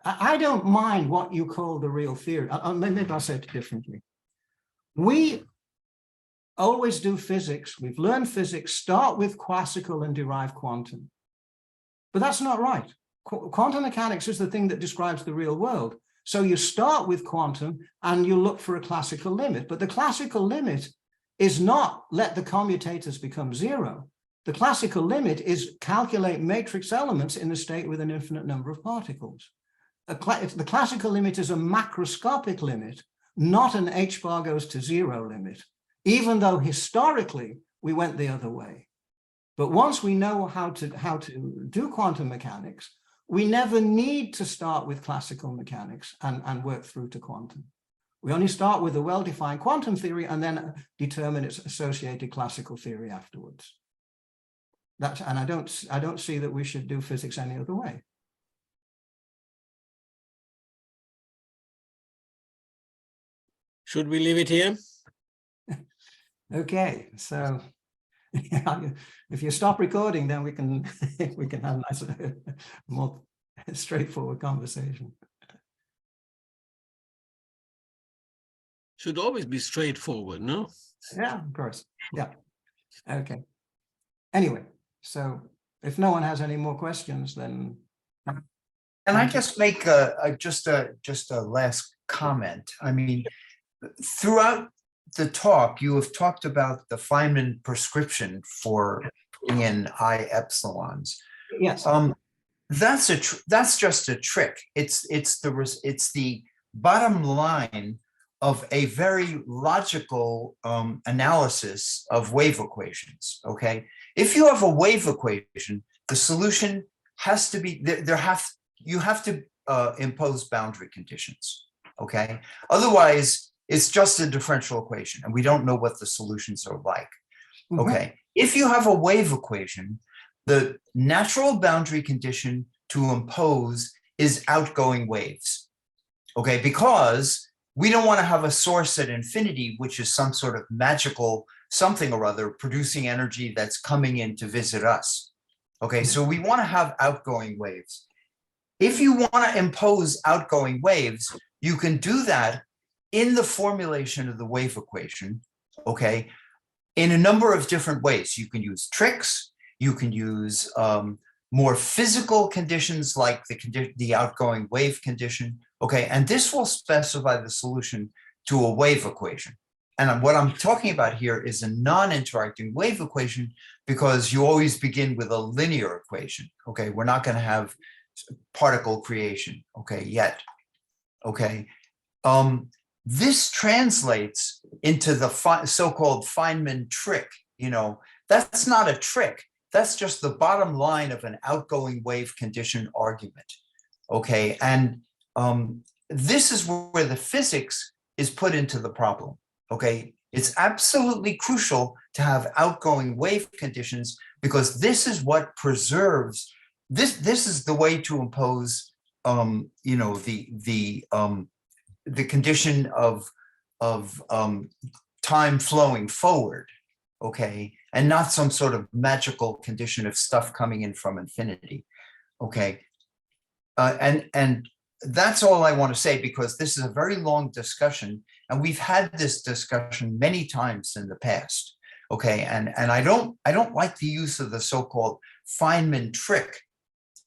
I don't mind what you call the real theory. Maybe I'll say it differently. We always do physics. We've learned physics, start with classical and derive quantum. But that's not right. Quantum mechanics is the thing that describes the real world. So you start with quantum and you look for a classical limit. But the classical limit is not let the commutators become zero. The classical limit is calculate matrix elements in a state with an infinite number of particles. the classical limit is a macroscopic limit, not an h bar goes to 0 limit, even though historically we went the other way. But once we know how to do quantum mechanics, we never need to start with classical mechanics and work through to quantum. We only start with a well-defined quantum theory and then determine its associated classical theory afterwards. And I don't see that we should do physics any other way. Should we leave it here? Okay, so if you stop recording, then we can have a nice, more straightforward conversation. Should always be straightforward, no? Yeah, of course. Yeah. Okay. Anyway, so if no one has any more questions, then. Can I just make just a last comment? I mean, throughout the talk, you have talked about the Feynman prescription for putting in I epsilons. Yes. That's just a trick. It's the bottom line of a very logical analysis of wave equations. Okay, if you have a wave equation, the solution has to be you have to impose boundary conditions. Okay, otherwise it's just a differential equation, and we don't know what the solutions are like. Mm-hmm. Okay, if you have a wave equation, the natural boundary condition to impose is outgoing waves. Okay, because we don't want to have a source at infinity, which is some sort of magical something or other producing energy that's coming in to visit us. Okay, so we want to have outgoing waves. If you want to impose outgoing waves, you can do that in the formulation of the wave equation, okay, in a number of different ways. You can use tricks, you can use more physical conditions like the outgoing wave condition, okay, and this will specify the solution to a wave equation. And what I'm talking about here is a non-interacting wave equation, because you always begin with a linear equation, okay? We're not going to have particle creation, okay, yet, okay? This translates into the so-called Feynman trick. You know, that's not a trick. That's just the bottom line of an outgoing wave condition argument, okay? And this is where the physics is put into the problem, okay? It's absolutely crucial to have outgoing wave conditions, because this is what preserves, this is the way to impose, you know, the condition of time flowing forward, okay, and not some sort of magical condition of stuff coming in from infinity, okay. And that's all I want to say, because this is a very long discussion, and we've had this discussion many times in the past, okay. And I don't like the use of the so-called Feynman trick.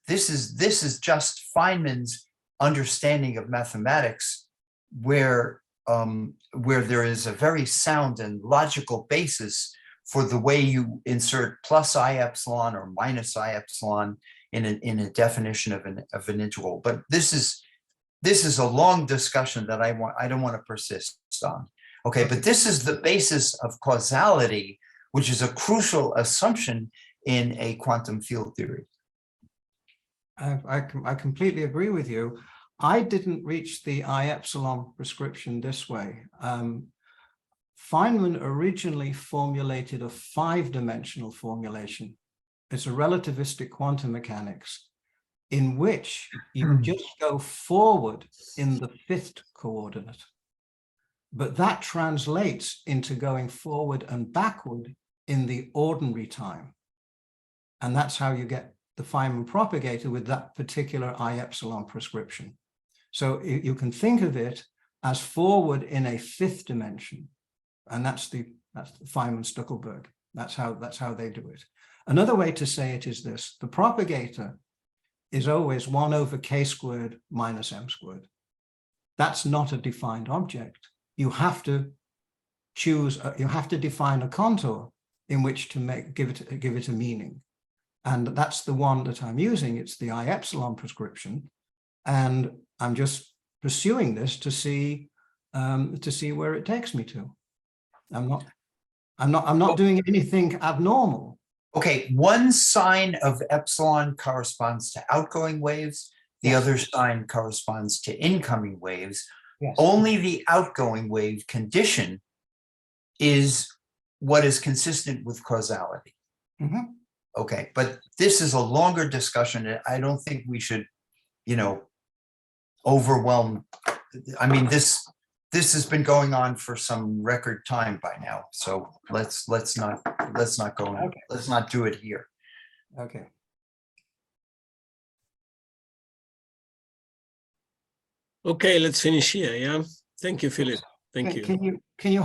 This is just Feynman's understanding of mathematics, where there is a very sound and logical basis for the way you insert plus I epsilon or minus I epsilon in a definition of an integral. But this is a long discussion that I don't want to persist on. Okay, but this is the basis of causality, which is a crucial assumption in a quantum field theory. I completely agree with you. I didn't reach the I epsilon prescription this way. Feynman originally formulated a 5-dimensional formulation. It's a relativistic quantum mechanics in which you just go forward in the 5th coordinate. But that translates into going forward and backward in the ordinary time. And that's how you get the Feynman propagator with that particular I epsilon prescription. So you can think of it as forward in a 5th dimension. And that's the Feynman-Stuckelberg. That's how they do it. Another way to say it is this: the propagator is always 1 over k squared minus m squared. That's not a defined object. You have to choose, you have to define a contour in which to give it a meaning. And that's the one that I'm using. It's the I epsilon prescription. And I'm just pursuing this to see where it takes me to. I'm not doing anything abnormal. Okay, one sign of epsilon corresponds to outgoing waves. The Yes. other sign corresponds to incoming waves. Yes. Only the outgoing wave condition is what is consistent with causality. Mhm. Okay, but this is a longer discussion. I don't think we should, overwhelm. I mean, this has been going on for some record time by now. So let's not go. Okay. Let's not do it here. Okay. Okay, let's finish here. Yeah. Thank you, Philip. Thank you. Can you